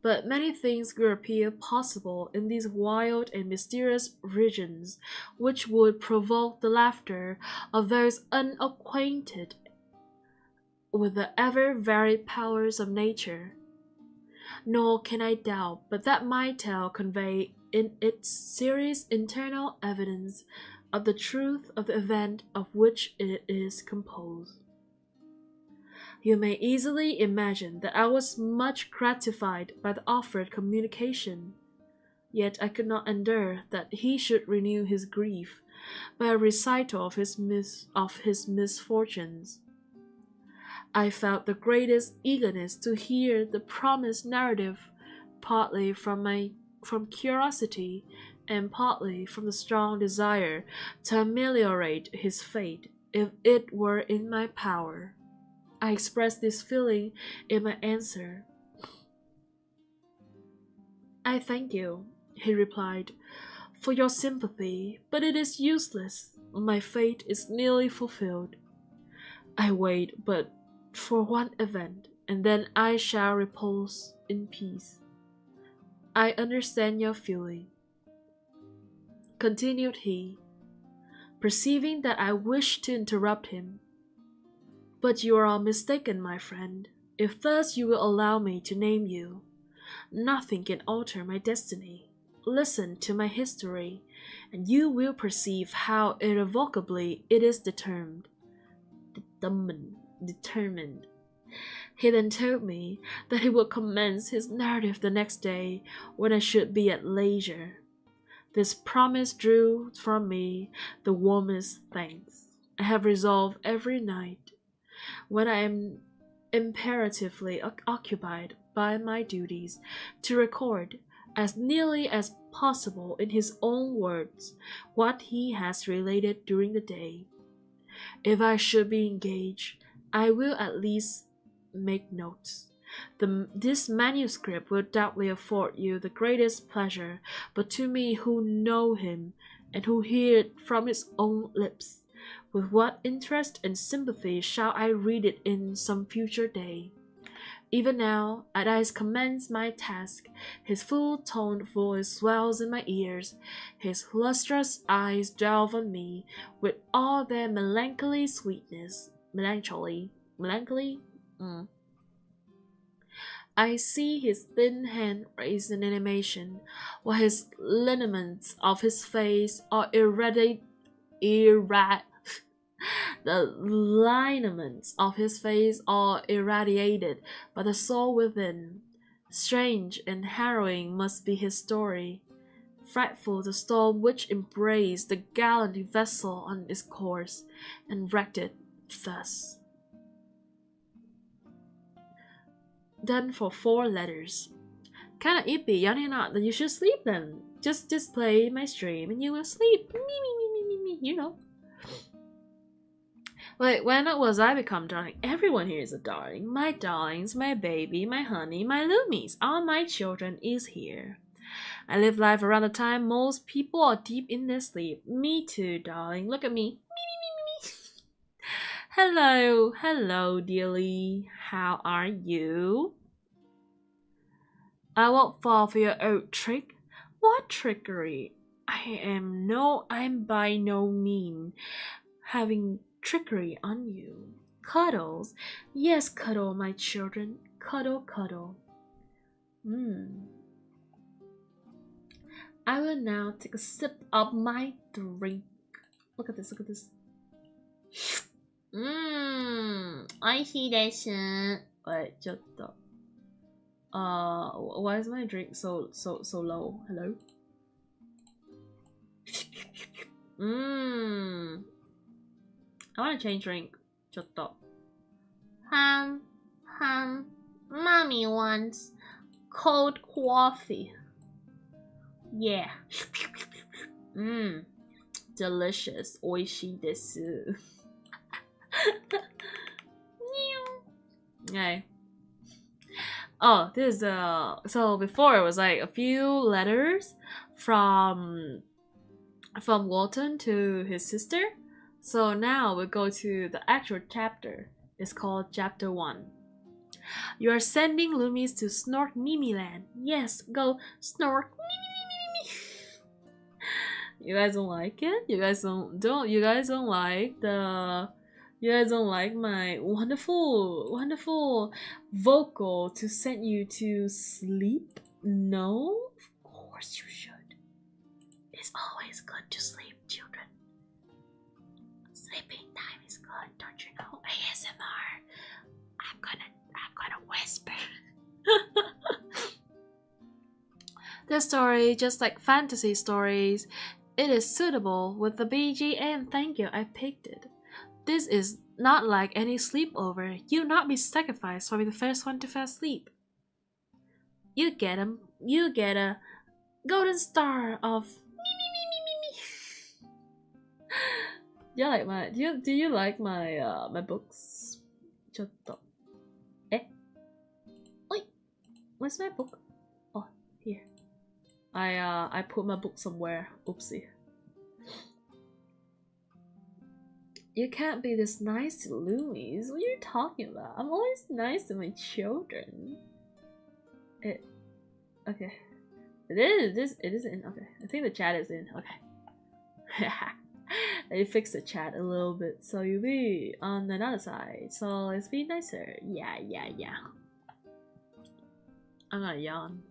but many things will appear possible in these wild and mysterious regions which would provoke the laughter of those unacquainted with the ever-varied powers of nature. Nor can I doubt but that my tale convey in its serious internal evidence of the truth of the event of which it is composed. You may easily imagine that I was much gratified by the offered communication, yet I could not endure that he should renew his grief by a recital of his misfortunes. I felt the greatest eagerness to hear the promised narrative, partly from curiosity and partly from the strong desire to ameliorate his fate if it were in my power. I expressed this feeling in my answer. "I thank you," he replied, "for your sympathy, but it is useless. My fate is nearly fulfilled. I wait but for one event, and then I shall repose in peace. I understand your feeling," continued he, perceiving that I wished to interrupt him. "But you are mistaken, my friend, if thus you will allow me to name you. Nothing can alter my destiny. Listen to my history, and you will perceive how irrevocably it is determined. He then told me that he would commence his narrative the next day when I should be at leisure. This promise drew from me the warmest thanks. I have resolved every night, when I am imperatively occupied by my duties, to record, as nearly as possible in his own words, what he has related during the day. If I should be engaged, I will at least make notes. This manuscript will doubtless afford you the greatest pleasure, but to me who know him, and who hear it from his own lips, with what interest and sympathy shall I read it in some future day? Even now, as I commence my task, his full-toned voice swells in my ears, his lustrous eyes delve on me with all their melancholy sweetness. Melancholy? I see his thin hand raised in animation, while his lineaments of his face are the lineaments of his face are irradiated by the soul within. Strange and harrowing must be his story. Frightful the storm which embraced the gallant vessel on its course, and wrecked it thus. Done for 4 letters. Kinda ippy, Yanni not, then you should sleep then. Just play my stream and you will sleep. Me, you know. Like, when was I become darling? Everyone here is a darling. My darlings, my baby, my honey, my loomies. All my children is here. I live life around the time most people are deep in their sleep. Me too, darling. Look at me. Me. Hello, dearie. How are you? I won't fall for your old trick. What trickery? I'm by no mean having trickery on you. Cuddles? Yes, cuddle, my children. Cuddle. I will now take a sip of my drink. Look at this. I see that. Wait, just why is my drink so low? Hello? I want to change drink. Just stop. Mommy wants cold coffee. Yeah. Delicious. Oishi desu. Okay. Oh, this is so before it was like a few letters from Walton to his sister. So now we'll go to the actual chapter. It's called Chapter 1. You are sending Loomies to Snork Mimi Land. Yes, go Snork Mimi. You guys don't like it? You guys don't like my wonderful vocal to send you to sleep? No? Of course you should. It's always good to sleep, children. The story, just like fantasy stories, it is suitable with the BGM. Thank you, I picked it. This is not like any sleepover. You'll not be sacrificed for being the first one to fall asleep. You get a golden star of me me me me me me. Do you like my my books? ちょっと Oi, where's my book? Oh, here. I put my book somewhere. Oopsie. You can't be this nice to Louise. What are you talking about? I'm always nice to my children. Okay. It is in. Okay. I think the chat is in. Okay. They fixed the chat a little bit, so you'll be on another side. So let's be nicer. Yeah. I'm gonna yawn.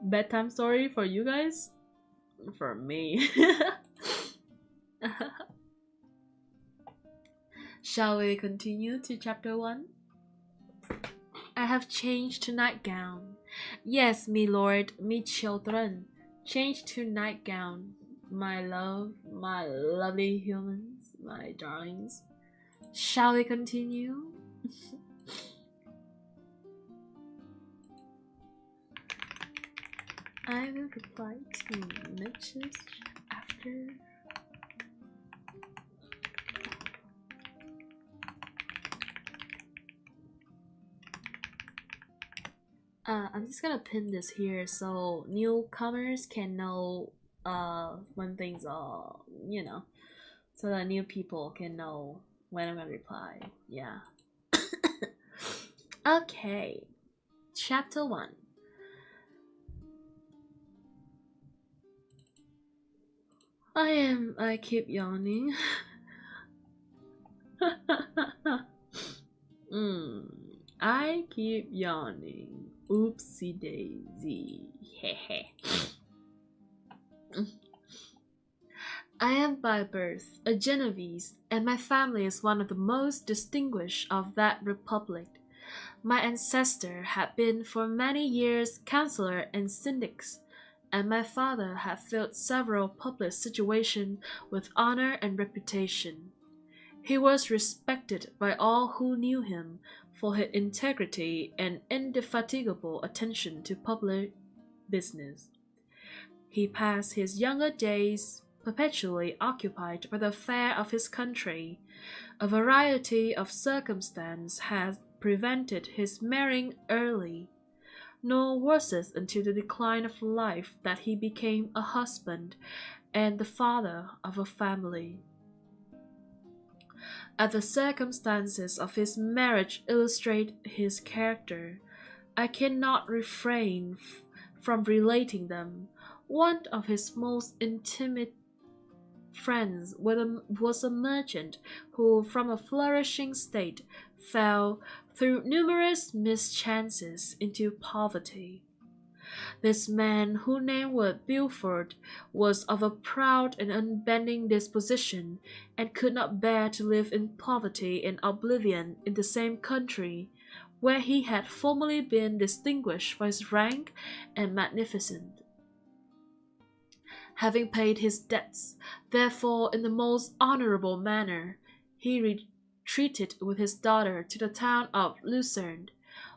Bedtime story for you guys? For me. Shall we continue to chapter 1? I have changed to nightgown. Yes, me lord, me children, changed to nightgown. My love, my lovely humans, my darlings. Shall we continue? I will reply to message after. I'm just gonna pin this here so newcomers can know when things are, you know, so that new people can know when I'm gonna reply. Yeah. Okay. Chapter 1. I keep yawning. I keep yawning. Oopsie daisy. Hehe. I am by birth a Genovese, and my family is one of the most distinguished of that republic. My ancestor had been for many years councillor and syndics, and my father had filled several public situations with honor and reputation. He was respected by all who knew him for his integrity and indefatigable attention to public business. He passed his younger days perpetually occupied by the affair of his country. A variety of circumstances had prevented his marrying early, nor was it until the decline of life that he became a husband and the father of a family. As the circumstances of his marriage illustrate his character, I cannot refrain from relating them. One of his most intimate friends was a merchant who, from a flourishing state, fell, through numerous mischances, into poverty. This man, whose name was Beaufort, was of a proud and unbending disposition, and could not bear to live in poverty and oblivion in the same country, where he had formerly been distinguished for his rank and magnificence. Having paid his debts, therefore, in the most honourable manner, he retreated with his daughter to the town of Lucerne,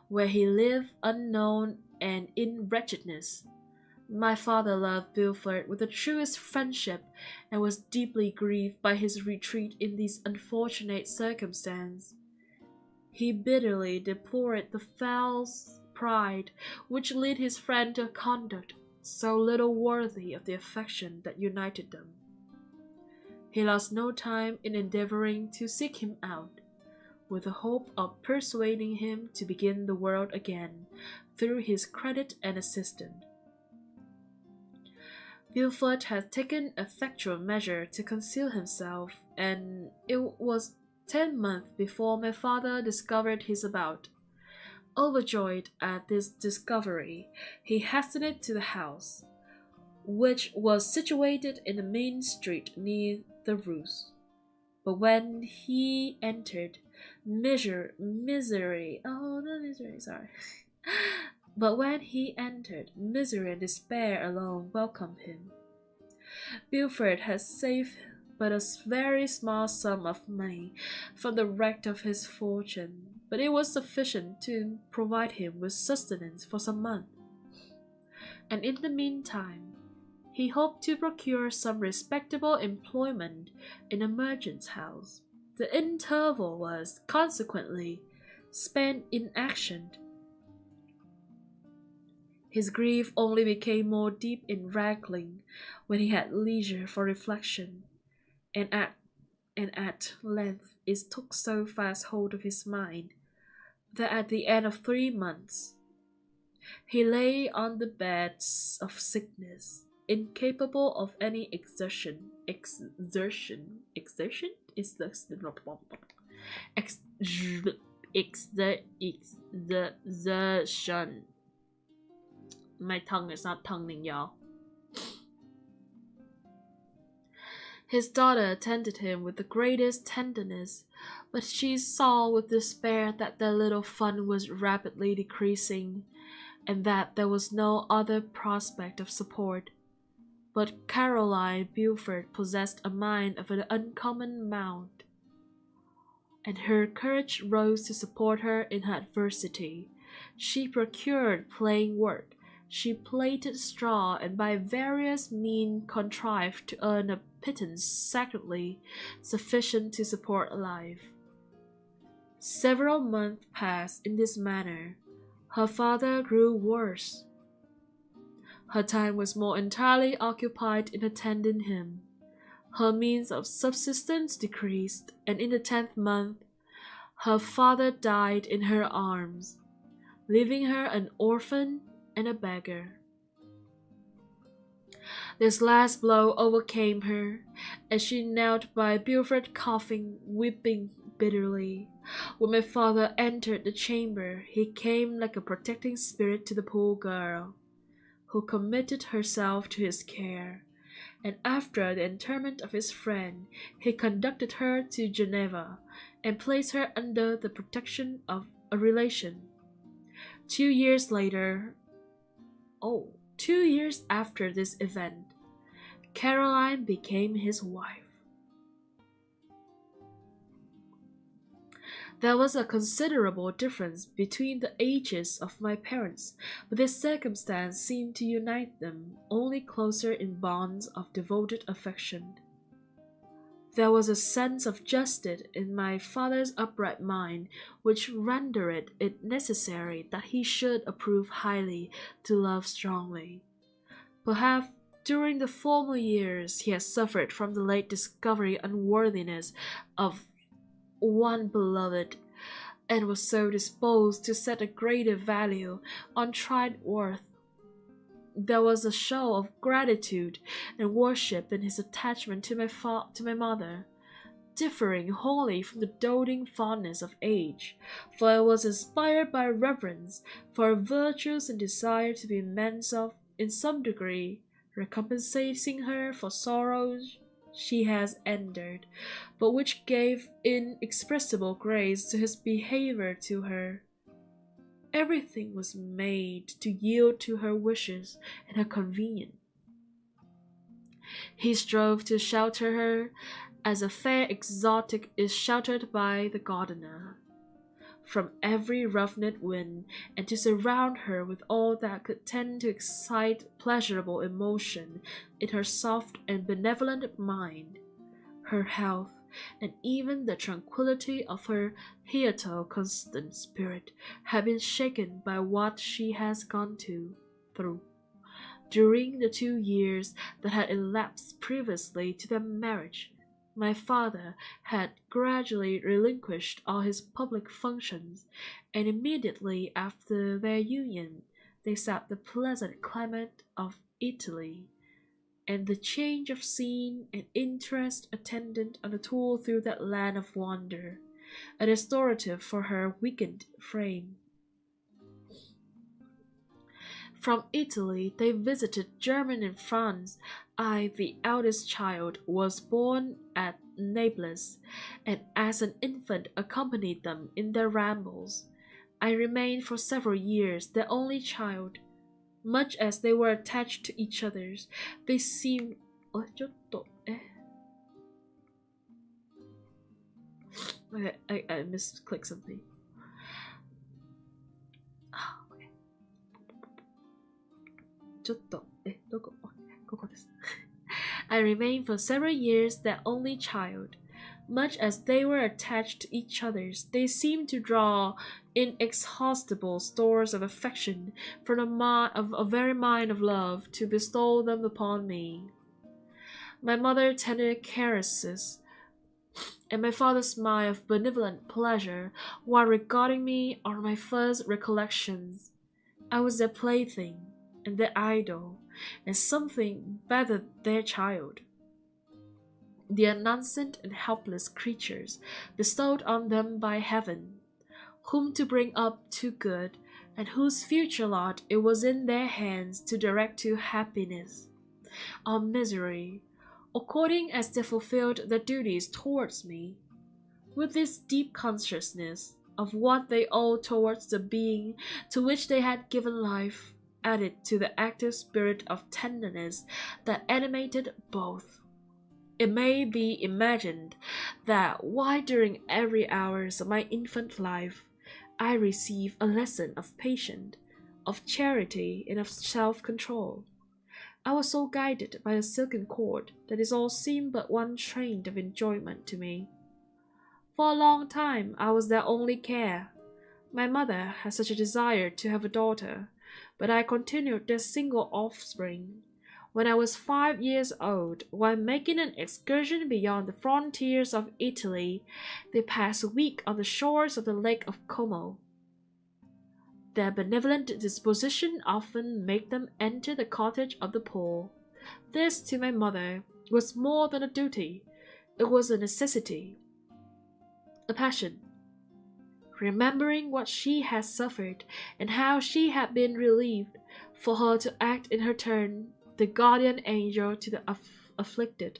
where he lived unknown and in wretchedness. My father loved Beaufort with the truest friendship, and was deeply grieved by his retreat in these unfortunate circumstances. He bitterly deplored the false pride which led his friend to a conduct so little worthy of the affection that united them. He lost no time in endeavouring to seek him out, with the hope of persuading him to begin the world again through his credit and assistance. Beaufort had taken effectual measure to conceal himself, and it was 10 months before my father discovered his about. Overjoyed at this discovery, he hastened to the house, which was situated in the main street near the Rue. But when he entered misery, oh, the misery, sorry. But when he entered, misery and despair alone welcomed him. Buford had saved but a very small sum of money from the wreck of his fortune, but it was sufficient to provide him with sustenance for some months. And in the meantime, he hoped to procure some respectable employment in a merchant's house. The interval was, consequently, spent in action. His grief only became more deep and rankling when he had leisure for reflection, and at length it took so fast hold of his mind that at the end of 3 months he lay on the bed of sickness, incapable of any exertion is the exertion. My tongue is not tonguing, y'all. His daughter attended him with the greatest tenderness, but she saw with despair that their little fund was rapidly decreasing, and that there was no other prospect of support. But Caroline Buford possessed a mind of an uncommon amount, and her courage rose to support her in her adversity. She procured plain work. She plaited straw, and by various means contrived to earn a pittance sufficient to support life. Several months passed in this manner. Her father grew worse. Her time was more entirely occupied in attending him. Her means of subsistence decreased, and in the 10th month her father died in her arms, leaving her an orphan and a beggar. This last blow overcame her, and she knelt by Buford, coughing, weeping bitterly. When my father entered the chamber, he came like a protecting spirit to the poor girl, who committed herself to his care, and after the interment of his friend, he conducted her to Geneva, and placed her under the protection of a relation. 2 years after this event, Caroline became his wife. There was a considerable difference between the ages of my parents, but this circumstance seemed to unite them only closer in bonds of devoted affection. There was a sense of justice in my father's upright mind which rendered it necessary that he should approve highly to love strongly. Perhaps during the former years he had suffered from the late discovery unworthiness of one beloved, and was so disposed to set a greater value on tried worth. There was a show of gratitude and worship in his attachment to my mother, differing wholly from the doting fondness of age, for it was inspired by reverence for her virtues and desire to be immense of, in some degree, recompensating her for sorrows she has endured, but which gave inexpressible grace to his behavior to her. Everything was made to yield to her wishes and her convenience. He strove to shelter her as a fair exotic is sheltered by the gardener from every rough-knit wind, and to surround her with all that could tend to excite pleasurable emotion in her soft and benevolent mind. Her health, and even the tranquillity of her hitherto constant spirit, had been shaken by what she has gone through during the 2 years that had elapsed previously to their marriage. My father had gradually relinquished all his public functions, and immediately after their union they sought the pleasant climate of Italy, and the change of scene and interest attendant on a tour through that land of wonder, a restorative for her weakened frame. From Italy, they visited Germany and France. I, the eldest child, was born at Naples, and as an infant accompanied them in their rambles. I remained for several years their only child. Much as they were attached to each other, they seemed... I misclicked something. I remained for several years their only child. Much as they were attached to each other, they seemed to draw inexhaustible stores of affection from a very mine of love to bestow them upon me. My mother tender caresses, and my father's smile of benevolent pleasure while regarding me are my first recollections. I was their plaything, and their idol, and something better their child. The innocent and helpless creatures bestowed on them by heaven, whom to bring up to good, and whose future lot it was in their hands to direct to happiness or misery, according as they fulfilled their duties towards me. With this deep consciousness of what they owed towards the being to which they had given life, added to the active spirit of tenderness that animated both, it may be imagined that while during every hour of my infant life I received a lesson of patience, of charity, and of self-control, I was so guided by a silken cord that it all seemed but one train of enjoyment to me. For a long time I was their only care. My mother had such a desire to have a daughter, but I continued their single offspring. When I was 5 years old, while making an excursion beyond the frontiers of Italy, they passed a week on the shores of the Lake of Como. Their benevolent disposition often made them enter the cottage of the poor. This, to my mother, was more than a duty. It was a necessity, a passion. Remembering what she had suffered and how she had been relieved, for her to act in her turn the guardian angel to the afflicted.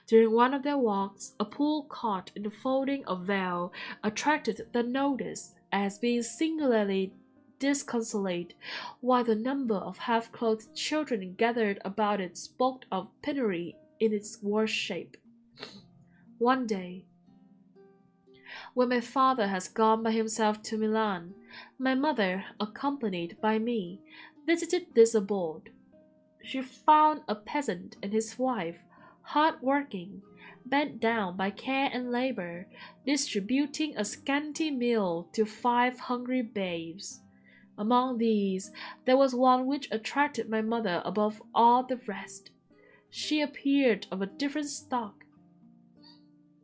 During one of their walks, a pool caught in the folding of veil attracted their notice as being singularly disconsolate, while the number of half-clothed children gathered about it spoke of penury in its worst shape. One day, when my father has gone by himself to Milan, my mother, accompanied by me, visited this abode. She found a peasant and his wife, hard-working, bent down by care and labor, distributing a scanty meal to 5 hungry babes. Among these, there was one which attracted my mother above all the rest. She appeared of a different stock.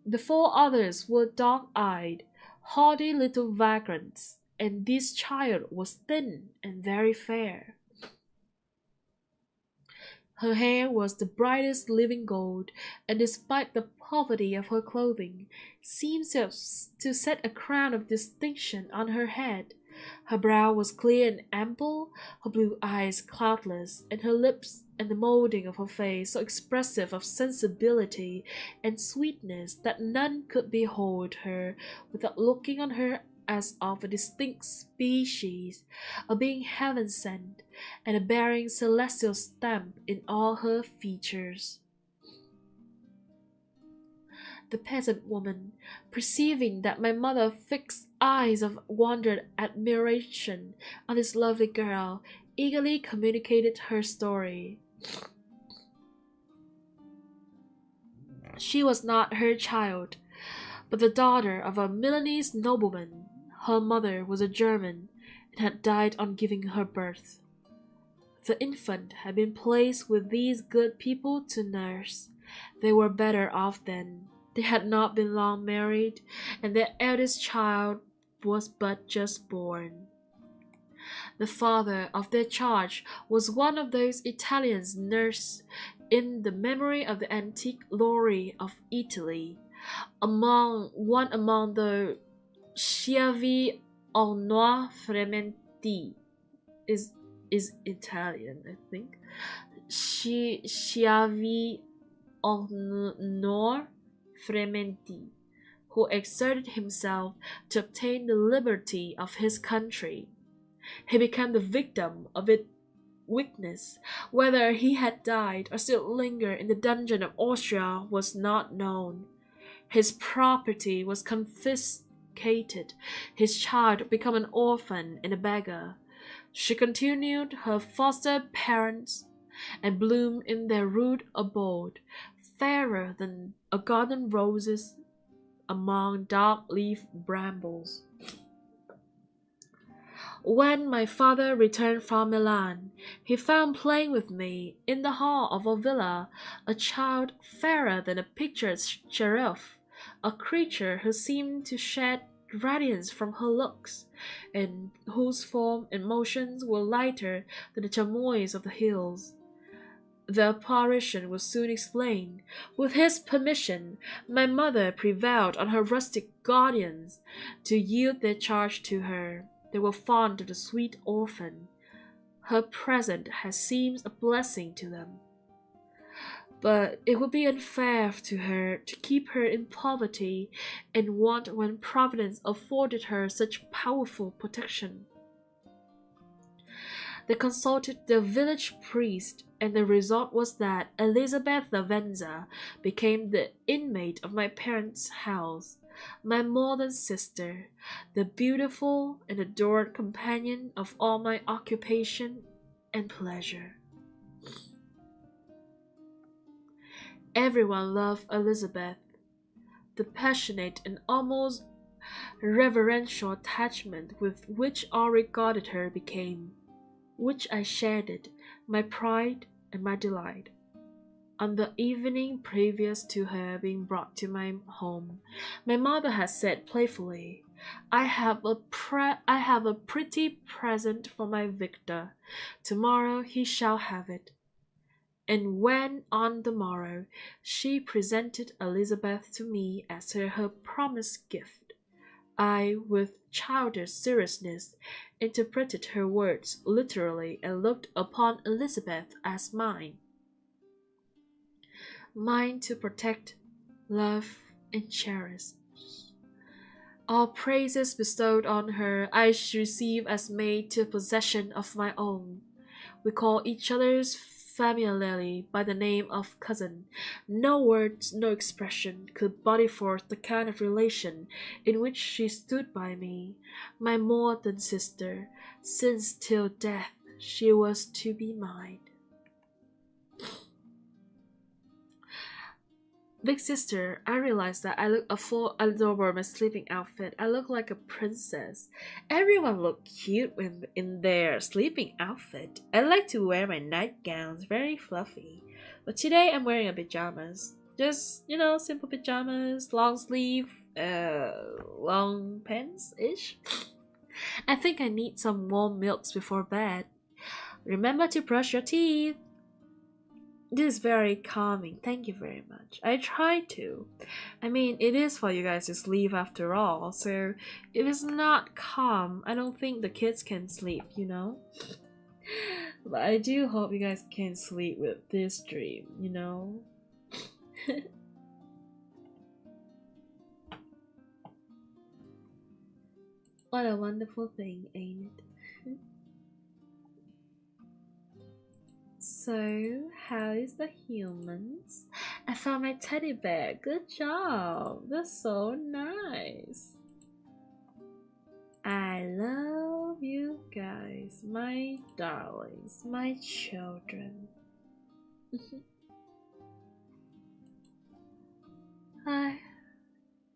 The 4 others were dark-eyed, haughty little vagrants, and this child was thin and very fair. Her hair was the brightest living gold, and despite the poverty of her clothing, seemed to set a crown of distinction on her head. Her brow was clear and ample, her blue eyes cloudless, and her lips and the moulding of her face so expressive of sensibility and sweetness that none could behold her without looking on her as of a distinct species, a being heaven-sent, and bearing celestial stamp in all her features. The peasant woman, perceiving that my mother fixed eyes of wondered admiration on this lovely girl, eagerly communicated her story. She was not her child, but the daughter of a Milanese nobleman. Her mother was a German, and had died on giving her birth. The infant had been placed with these good people to nurse. They were better off then. They had not been long married, and their eldest child was but just born. The father of their charge was one of those Italians nursed in the memory of the antique glory of Italy, one among the Schiavi au noir frementi, is is Italian, I think. Schiavi Honor Frementi, who exerted himself to obtain the liberty of his country. He became the victim of its weakness. Whether he had died or still lingered in the dungeon of Austria was not known. His property was confiscated. His child became an orphan and a beggar. She continued her foster parents and bloomed in their rude abode, fairer than a garden roses among dark-leaved brambles. When my father returned from Milan, he found playing with me in the hall of a villa a child fairer than a pictured cherub, a creature who seemed to shed radiance from her looks, and whose form and motions were lighter than the chamois of the hills. The apparition was soon explained. With his permission, my mother prevailed on her rustic guardians to yield their charge to her. They were fond of the sweet orphan. Her presence has seemed a blessing to them. But it would be unfair to her to keep her in poverty and want when Providence afforded her such powerful protection. They consulted the village priest, and the result was that Elizabeth Lavenza became the inmate of my parents' house, my modern sister, the beautiful and adored companion of all my occupation and pleasure. Everyone loved Elizabeth. The passionate and almost reverential attachment with which all regarded her became, which I shared it, my pride and my delight. On the evening previous to her being brought to my home, my mother had said playfully, I have a pretty present for my Victor. Tomorrow he shall have it. And when on the morrow she presented Elizabeth to me as her promised gift, I, with childish seriousness, interpreted her words literally and looked upon Elizabeth as mine. Mine to protect, love, and cherish. All praises bestowed on her I should receive as made to possession of my own. We call each other's familiarly by the name of cousin. No words, no expression could body forth the kind of relation in which she stood by me, my more than sister, since till death she was to be mine. Big sister, I realized that I look a full adorable my sleeping outfit. I look like a princess. Everyone look cute when in their sleeping outfit. I like to wear my nightgowns, very fluffy. But today I'm wearing a pajamas. Just, simple pajamas, long sleeve, long pants-ish. I think I need some warm milks before bed. Remember to brush your teeth. This is very calming. Thank you very much. I try to. I mean, it is for you guys to sleep after all. So if it's not calm, I don't think the kids can sleep, But I do hope you guys can sleep with this dream, What a wonderful thing, ain't it? So, how is the humans? I found my teddy bear. Good job. That's so nice. I love you guys, my darlings, my children.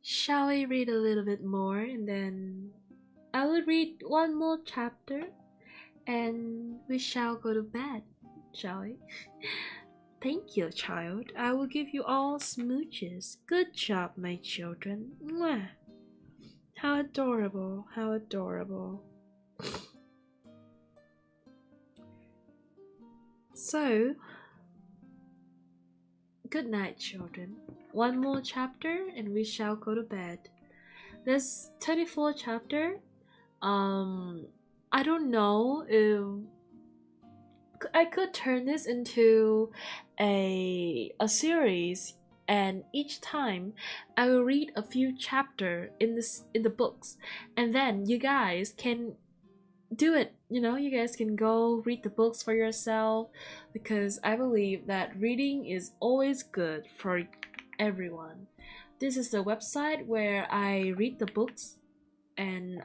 Shall we read a little bit more and then I will read one more chapter and we shall go to bed. Shall we? Thank you, child. I will give you all smooches. Good job, my children. Mwah. How adorable, how adorable. So, good night, children. One more chapter and we shall go to bed. This 34th chapter, I don't know if I could turn this into a series, and each time I will read a few chapter in the books, and then you guys can do it. You know, you guys can go read the books for yourself, because I believe that reading is always good for everyone. This is the website where I read the books, and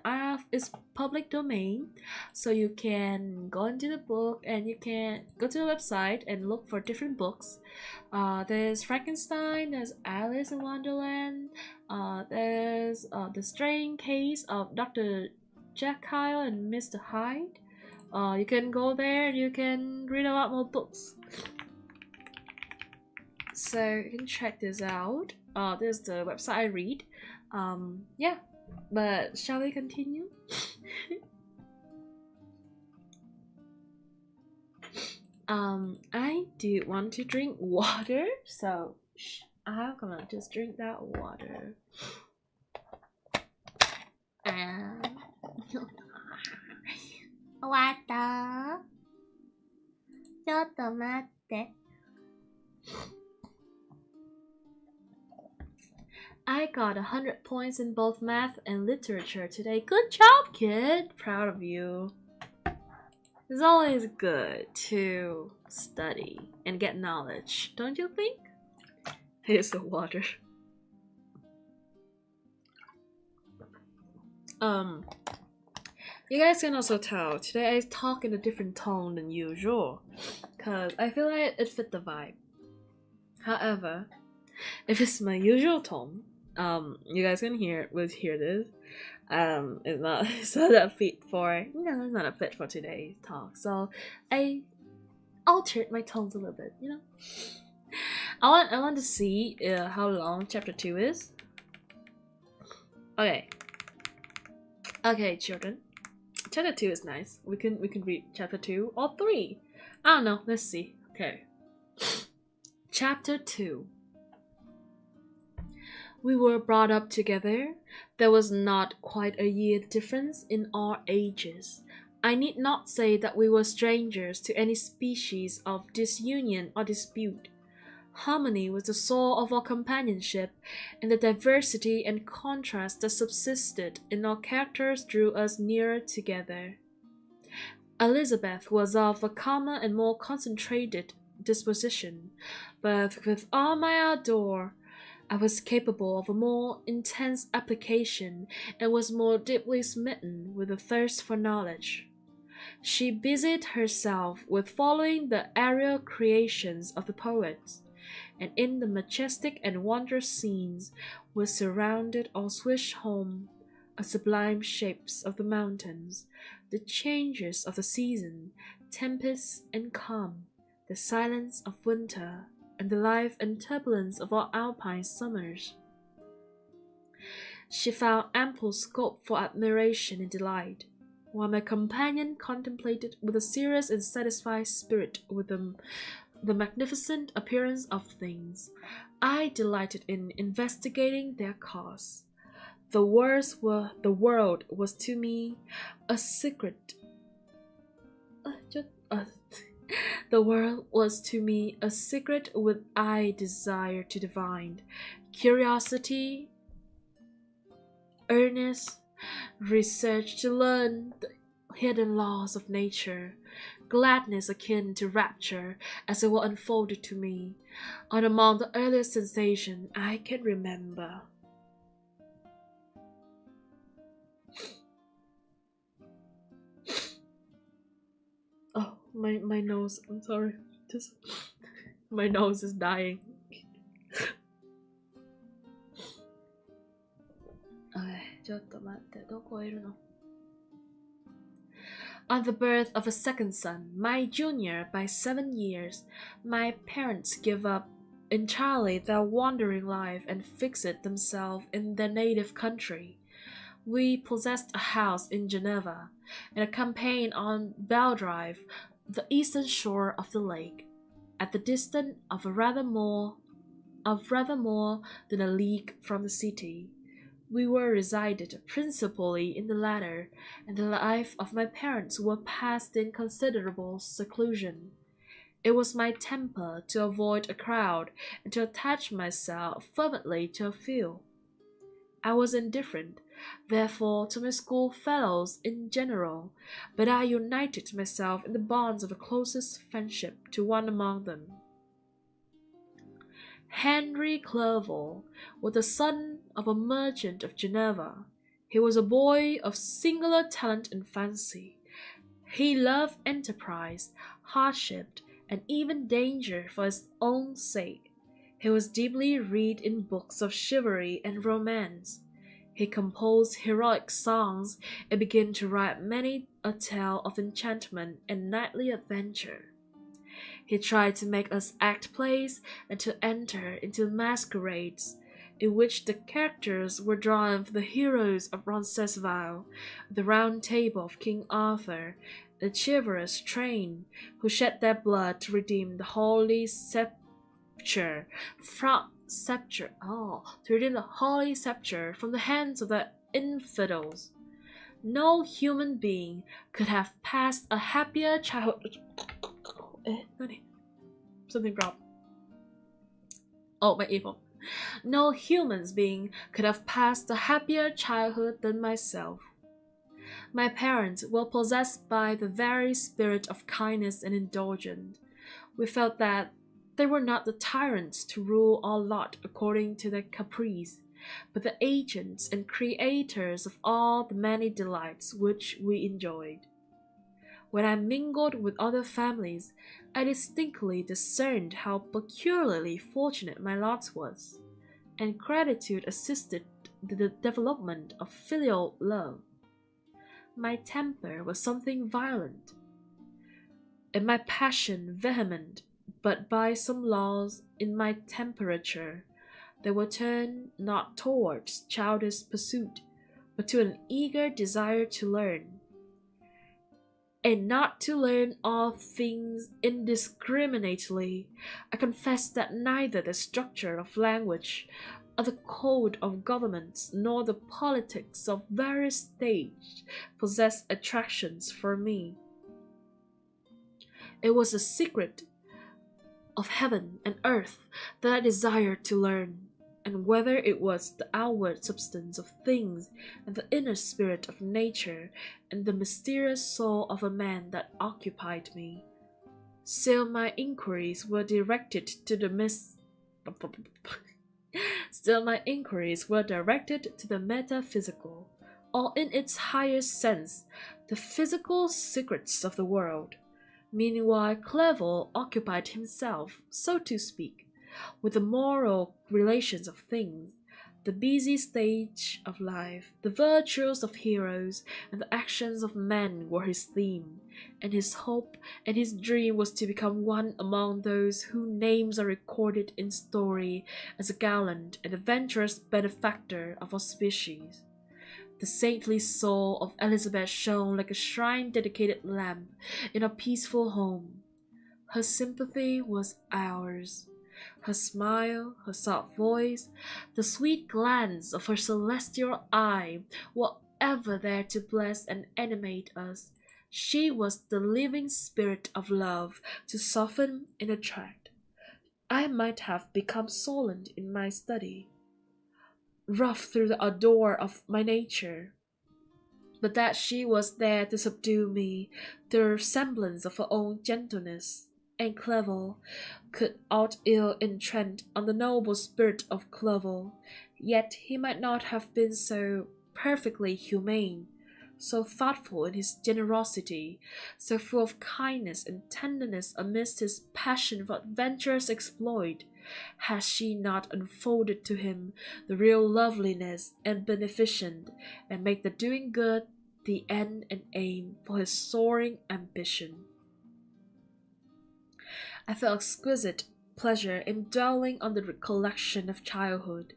it's public domain, so you can go into the book and you can go to the website and look for different books. There's Frankenstein, there's Alice in Wonderland, there's the Strange Case of Dr. Jekyll and Mr. Hyde. You can go there and you can read a lot more books. So you can check this out. This is the website I read. Yeah. But shall we continue? I do want to drink water, so I'm gonna just drink that water. Water. ちょっと待って。I got 100 points in both math and literature today. Good job, kid. Proud of you. It's always good to study and get knowledge, don't you think? Here's the water. You guys can also tell today I talk in a different tone than usual, cause I feel like it fit the vibe. However, if it's my usual tone, you guys can hear this. It's not a fit for it's not a fit for today's talk. So I altered my tones a little bit, you know. I want to see how long chapter 2 is. Okay, children. Chapter 2 is nice. We can read chapter 2 or 3. I don't know. Let's see. Okay. Chapter 2. We were brought up together. There was not quite a year difference in our ages. I need not say that we were strangers to any species of disunion or dispute. Harmony was the soul of our companionship, and the diversity and contrast that subsisted in our characters drew us nearer together. Elizabeth was of a calmer and more concentrated disposition, but with all my ardor, I was capable of a more intense application and was more deeply smitten with a thirst for knowledge. She busied herself with following the aerial creations of the poets, and in the majestic and wondrous scenes which surrounded or swished home the sublime shapes of the mountains, the changes of the season, tempest and calm, the silence of winter, and the life and turbulence of our alpine summers. She found ample scope for admiration and delight, while my companion contemplated with a serious and satisfied spirit with the magnificent appearance of things. I delighted in investigating their cause. The world was to me a secret. The world was to me a secret which I desired to divine. Curiosity, earnest research to learn the hidden laws of nature, gladness akin to rapture as it were unfolded to me, are among the earliest sensations I can remember. Oh, my nose, I'm sorry. Just my nose is dying. On the birth of a second son, my junior by 7 years, my parents gave up entirely their wandering life and fixed themselves in their native country. We possessed a house in Geneva and a campaign on Beldrive, the eastern shore of the lake, at the distance of rather more than a league from the city. we were resided principally in the latter, and the life of my parents were passed in considerable seclusion. It was my temper to avoid a crowd and to attach myself fervently to a few. I was indifferent, therefore, to my school fellows in general, but I united myself in the bonds of the closest friendship to one among them. Henry Clerval was the son of a merchant of Geneva. He was a boy of singular talent and fancy. He loved enterprise, hardship, and even danger for its own sake. He was deeply read in books of chivalry and romance. He composed heroic songs and began to write many a tale of enchantment and knightly adventure. He tried to make us act plays and to enter into masquerades, in which the characters were drawn from the heroes of Roncesvalles, the Round Table of King Arthur, the chivalrous train who shed their blood to redeem the holy sepulchre from the hands of the infidels. No human being could have passed a happier childhood. Something dropped. Oh, my earphone. No human being could have passed a happier childhood than myself. My parents were possessed by the very spirit of kindness and indulgence. We felt that they were not the tyrants to rule our lot according to their caprice, but the agents and creators of all the many delights which we enjoyed. When I mingled with other families, I distinctly discerned how peculiarly fortunate my lot was, and gratitude assisted the development of filial love. My temper was something violent, and my passion vehement, but by some laws in my temperature, they were turned not towards childish pursuit, but to an eager desire to learn, and not to learn all things indiscriminately. I confess that neither the structure of language, or the code of governments, nor the politics of various states possessed attractions for me. It was a secret of heaven and earth that I desired to learn, and whether it was the outward substance of things and the inner spirit of nature and the mysterious soul of a man that occupied me, still my inquiries were directed to the metaphysical, or in its highest sense, the physical secrets of the world. Meanwhile, Clerval occupied himself, so to speak, with the moral relations of things. The busy stage of life, the virtues of heroes, and the actions of men were his theme, and his hope and his dream was to become one among those whose names are recorded in story as a gallant and adventurous benefactor of our species. The saintly soul of Elizabeth shone like a shrine-dedicated lamp in a peaceful home. Her sympathy was ours. Her smile, her soft voice, the sweet glance of her celestial eye were ever there to bless and animate us. She was the living spirit of love to soften and attract. I might have become sullen in my study, rough through the ardor of my nature, but that she was there to subdue me, the semblance of her own gentleness, and Clerval could aught ill entrant on the noble spirit of Clerval, yet he might not have been so perfectly humane, so thoughtful in his generosity, so full of kindness and tenderness amidst his passion for adventurous exploit, has she not unfolded to him the real loveliness and beneficent, and made the doing good the end and aim for his soaring ambition. I felt exquisite pleasure in dwelling on the recollection of childhood,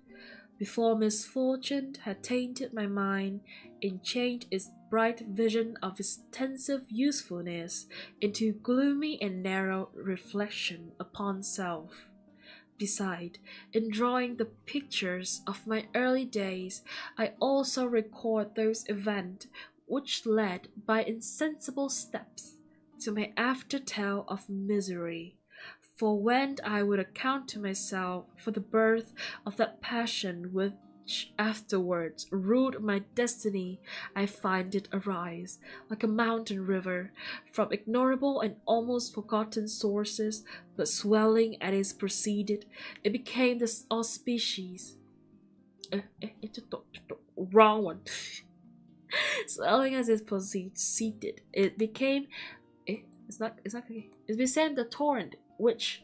before misfortune had tainted my mind and changed its bright vision of extensive usefulness into gloomy and narrow reflection upon self. Beside, in drawing the pictures of my early days, I also record those events which led by insensible steps to my aftertale of misery. For when I would account to myself for the birth of that passion which afterwards ruled my destiny, I find it arise, like a mountain river, from ignorable and almost forgotten sources, but swelling as it proceeded, it became the auspicious. Wrong one. Swelling as it proceeded, it became. It's not okay. It became the torrent which,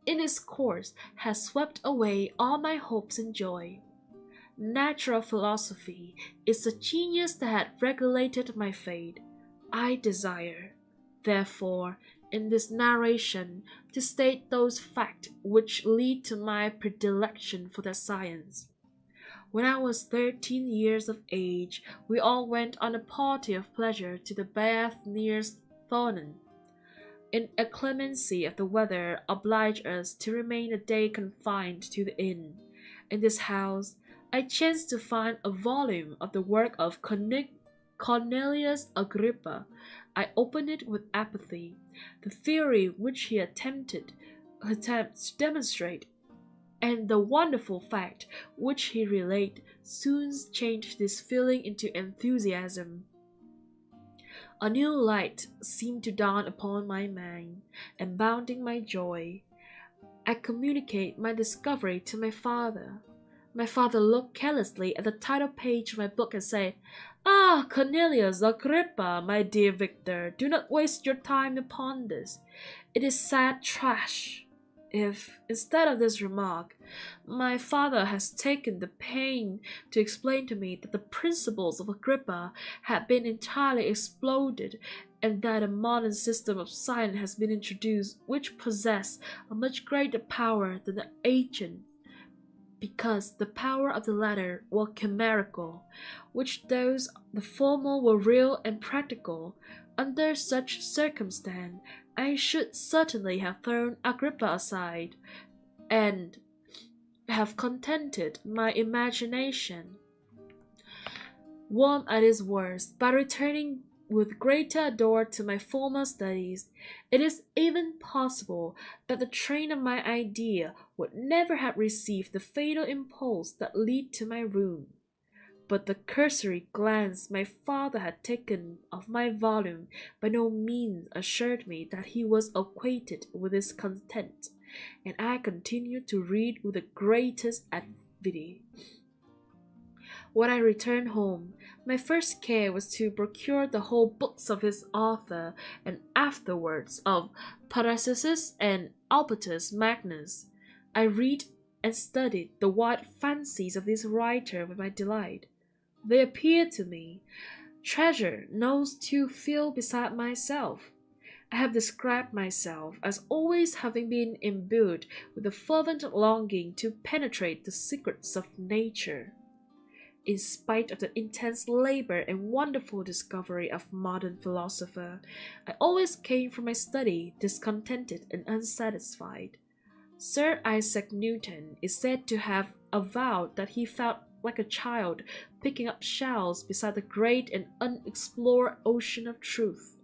in its course, has swept away all my hopes and joy. Natural philosophy is the genius that had regulated my fate. I desire, therefore, in this narration, to state those facts which lead to my predilection for that science. When I was 13 years of age, we all went on a party of pleasure to the bath near Thonen. Inclemency of the weather obliged us to remain a day confined to the inn. In this house, I chanced to find a volume of the work of Cornelius Agrippa. I opened it with apathy. The theory which he attempts to demonstrate, and the wonderful fact which he related, soon changed this feeling into enthusiasm. A new light seemed to dawn upon my mind, and bounding my joy, I communicate my discovery to my father. My father looked carelessly at the title page of my book and said, "Ah, Cornelius Agrippa, my dear Victor, do not waste your time upon this. It is sad trash." If, instead of this remark, my father has taken the pain to explain to me that the principles of Agrippa had been entirely exploded, and that a modern system of science has been introduced which possesses a much greater power than the ancient, because the power of the latter was chimerical, which those the former were real and practical, under such circumstance I should certainly have thrown Agrippa aside, and have contented my imagination, warm at his worst, by returning with greater ardor to my former studies. It is even possible that the train of my idea would never have received the fatal impulse that led to my ruin. But the cursory glance my father had taken of my volume by no means assured me that he was acquainted with its content, and I continued to read with the greatest avidity. When I returned home, my first care was to procure the whole books of his author, and afterwards of Paracelsus and Albertus Magnus. I read and studied the wild fancies of this writer with my delight. They appear to me treasure notes to fill beside myself. I have described myself as always having been imbued with a fervent longing to penetrate the secrets of nature. In spite of the intense labor and wonderful discovery of modern philosopher, I always came from my study discontented and unsatisfied. Sir Isaac Newton is said to have avowed that he felt like a child picking up shells beside the great and unexplored ocean of truth.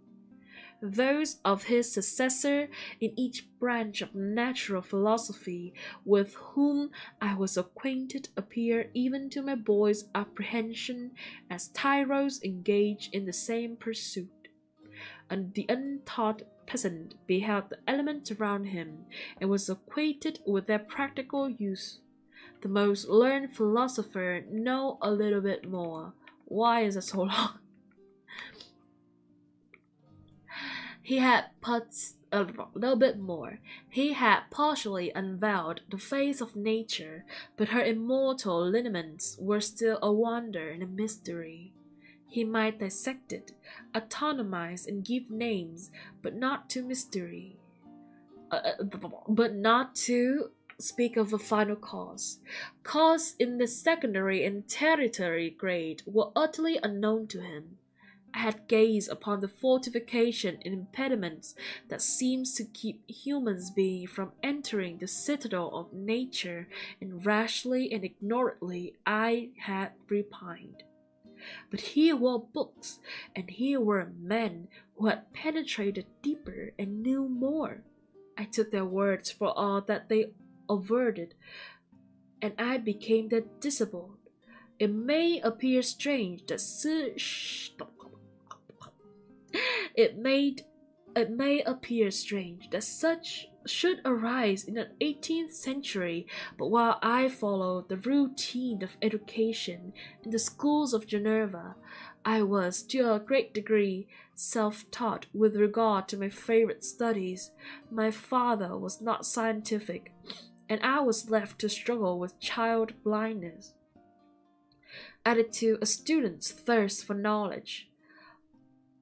Those of his successor in each branch of natural philosophy with whom I was acquainted appear even to my boy's apprehension as tyros engaged in the same pursuit. And the untaught peasant beheld the elements around him and was acquainted with their practical use. The most learned philosopher know a little bit more. Why is it so long? He had a little bit more. He had partially unveiled the face of nature, but her immortal lineaments were still a wonder and a mystery. He might dissect it, autonomize and give names, but not to mystery. But not to speak of a final cause. Cause in the secondary and tertiary grade were utterly unknown to him. I had gazed upon the fortification and impediments that seems to keep humans beings from entering the citadel of nature, and rashly and ignorantly I had repined. But here were books, and here were men who had penetrated deeper and knew more. I took their words for all that they averted, and I became their disciple. It may appear strange that it may appear strange that such should arise in the 18th century, but while I followed the routine of education in the schools of Geneva, I was, to a great degree, self-taught with regard to my favorite studies. My father was not scientific, and I was left to struggle with child blindness, added to a student's thirst for knowledge.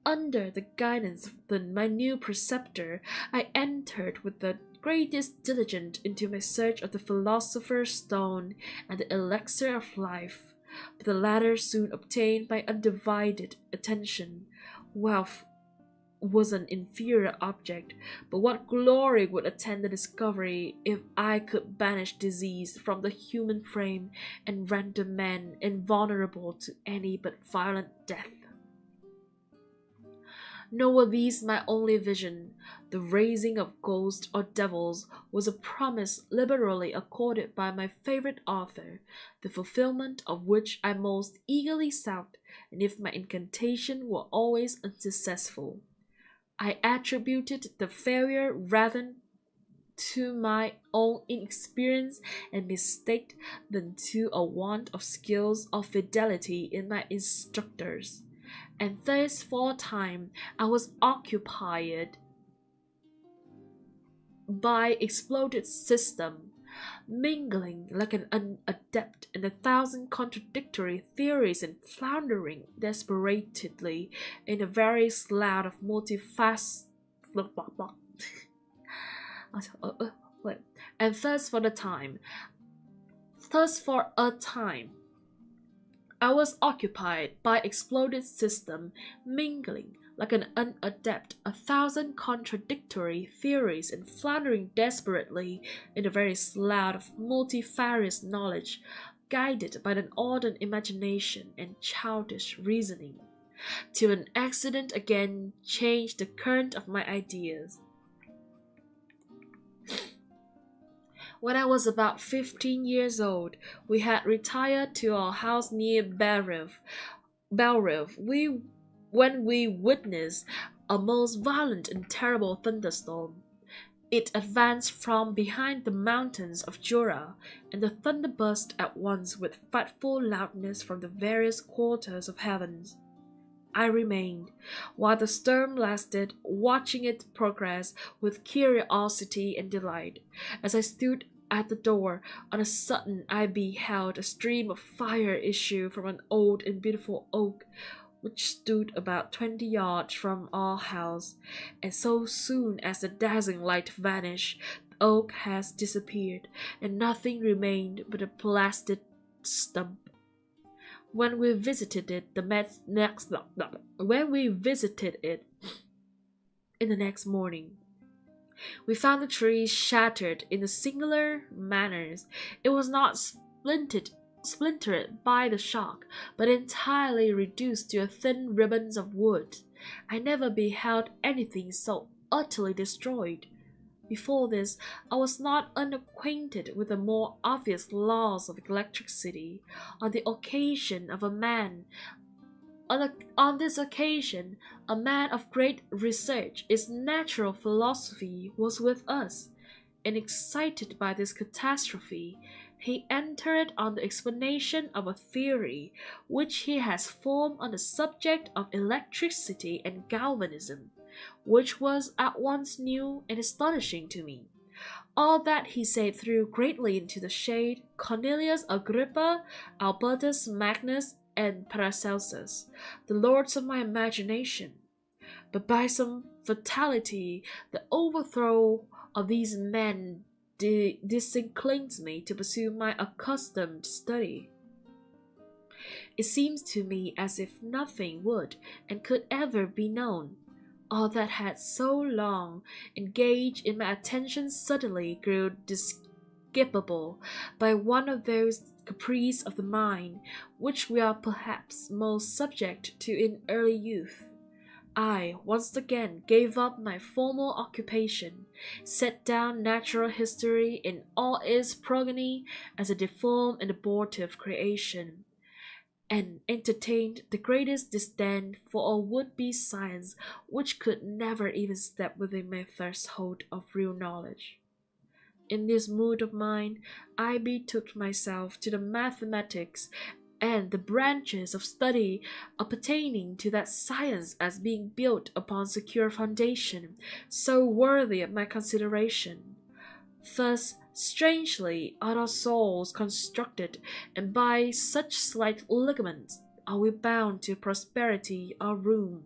Under the guidance of my new preceptor, I entered with the greatest diligence into my search of the philosopher's stone and the elixir of life, but the latter soon obtained my undivided attention. Wealth was an inferior object, but what glory would attend the discovery if I could banish disease from the human frame and render man invulnerable to any but violent death? Nor were these my only vision. The raising of ghosts or devils was a promise liberally accorded by my favorite author, the fulfillment of which I most eagerly sought, and if my incantation were always unsuccessful, I attributed the failure rather to my own inexperience and mistake than to a want of skills or fidelity in my instructors. And thus for a time I was occupied by exploded system, mingling like an adept in 1,000 contradictory theories and floundering desperately in a very slough of multifaceted and thus for a time I was occupied by exploded system, mingling like an unadept 1,000 contradictory theories and floundering desperately in a very slough of multifarious knowledge, guided by an ardent imagination and childish reasoning, till an accident again changed the current of my ideas. When I was about 15 years old, we had retired to our house near Belrive, when we witnessed a most violent and terrible thunderstorm. It advanced from behind the mountains of Jura, and the thunder burst at once with frightful loudness from the various quarters of heaven. I remained, while the storm lasted, watching it progress with curiosity and delight. As I stood at the door, on a sudden I beheld a stream of fire issue from an old and beautiful oak, which stood about 20 yards from our house, and so soon as the dazzling light vanished, the oak has disappeared, and nothing remained but a blasted stump. When we visited it in the next morning, we found the tree shattered in a singular manner. It was not splintered by the shock, but entirely reduced to a thin ribbons of wood. I never beheld anything so utterly destroyed. Before this, I was not unacquainted with the more obvious laws of electricity. On this occasion, a man of great research in natural philosophy was with us, and excited by this catastrophe, he entered on the explanation of a theory which he has formed on the subject of electricity and galvanism, which was at once new and astonishing to me. All that he said threw greatly into the shade Cornelius Agrippa, Albertus Magnus, and Paracelsus, the lords of my imagination. But by some fatality, the overthrow of these men disinclines me to pursue my accustomed study. It seems to me as if nothing would and could ever be known. All that had so long engaged in my attention suddenly grew skippable by one of those caprices of the mind which we are perhaps most subject to in early youth. I once again gave up my formal occupation, set down natural history in all its progeny as a deformed and abortive creation, and entertained the greatest disdain for a would-be science which could never even step within my threshold of real knowledge. In this mood of mind, I betook myself to the mathematics and the branches of study appertaining to that science as being built upon secure foundation, so worthy of my consideration. Thus, strangely are our souls constructed, and by such slight ligaments are we bound to prosperity or ruin.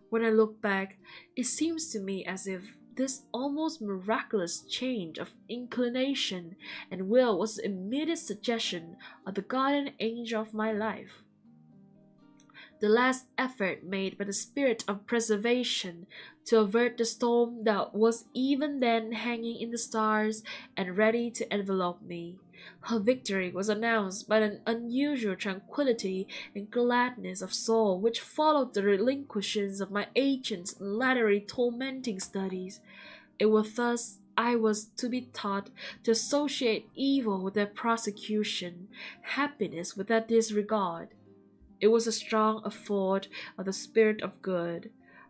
When I look back, it seems to me as if this almost miraculous change of inclination and will was the immediate suggestion of the guardian angel of my life. The last effort made by the spirit of preservation to avert the storm that was even then hanging in the stars and ready to envelop me. Her victory was announced by an unusual tranquillity and gladness of soul which followed the relinquishing of my ancient and latterly tormenting studies. It was thus I was to be taught to associate evil with their prosecution, happiness with their disregard. It was a strong effort of the spirit of good,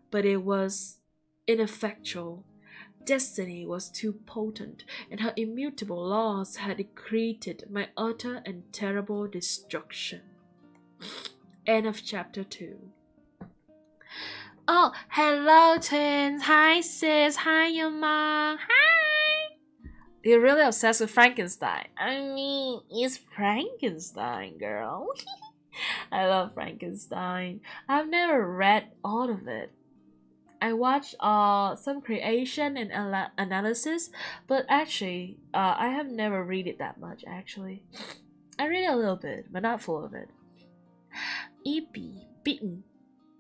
but it was ineffectual. Destiny was too potent, and her immutable laws had decreed my utter and terrible destruction. End of chapter 2. Oh, hello twins. Hi sis. Hi your mom. Hi. You're really obsessed with Frankenstein. I mean, it's Frankenstein, girl. I love Frankenstein. I've never read all of it. I watched some creation and analysis, but actually, I have never read it that much. Actually, I read it a little bit, but not full of it. Eepy, beaten.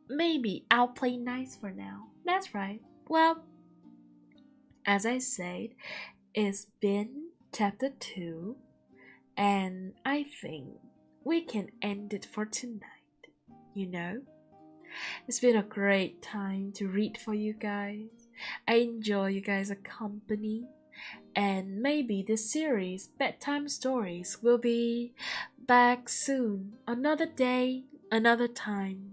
Maybe I'll play nice for now. That's right. Well, as I said, it's been chapter 2, and I think we can end it for tonight. You know? It's been a great time to read for you guys. I enjoy you guys' company. And maybe this series, Bedtime Stories, will be back soon. Another day, another time.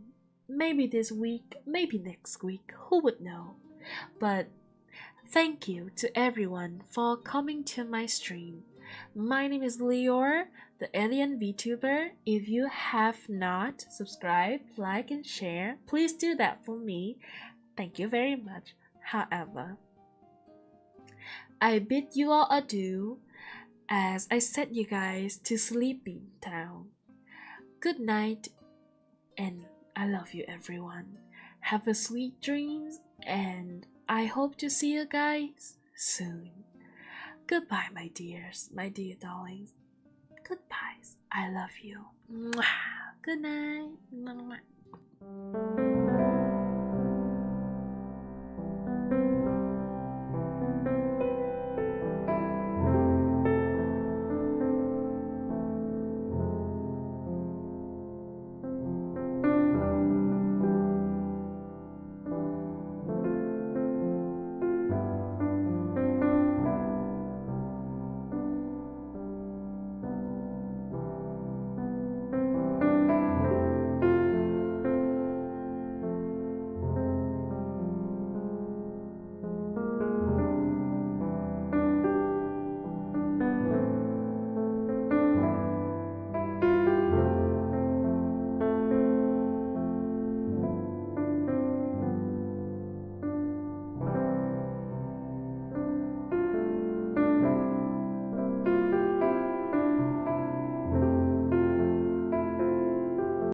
Maybe this week, maybe next week. Who would know? But thank you to everyone for coming to my stream. My name is Lior, the alien VTuber. If you have not subscribed, like, and share, please do that for me. Thank you very much. However, I bid you all adieu as I set you guys to sleeping town. Good night, and I love you everyone. Have a sweet dreams, and I hope to see you guys soon. Goodbye, my dears, my dear darlings. Goodbyes. I love you. Mwah. Good night. Mwah.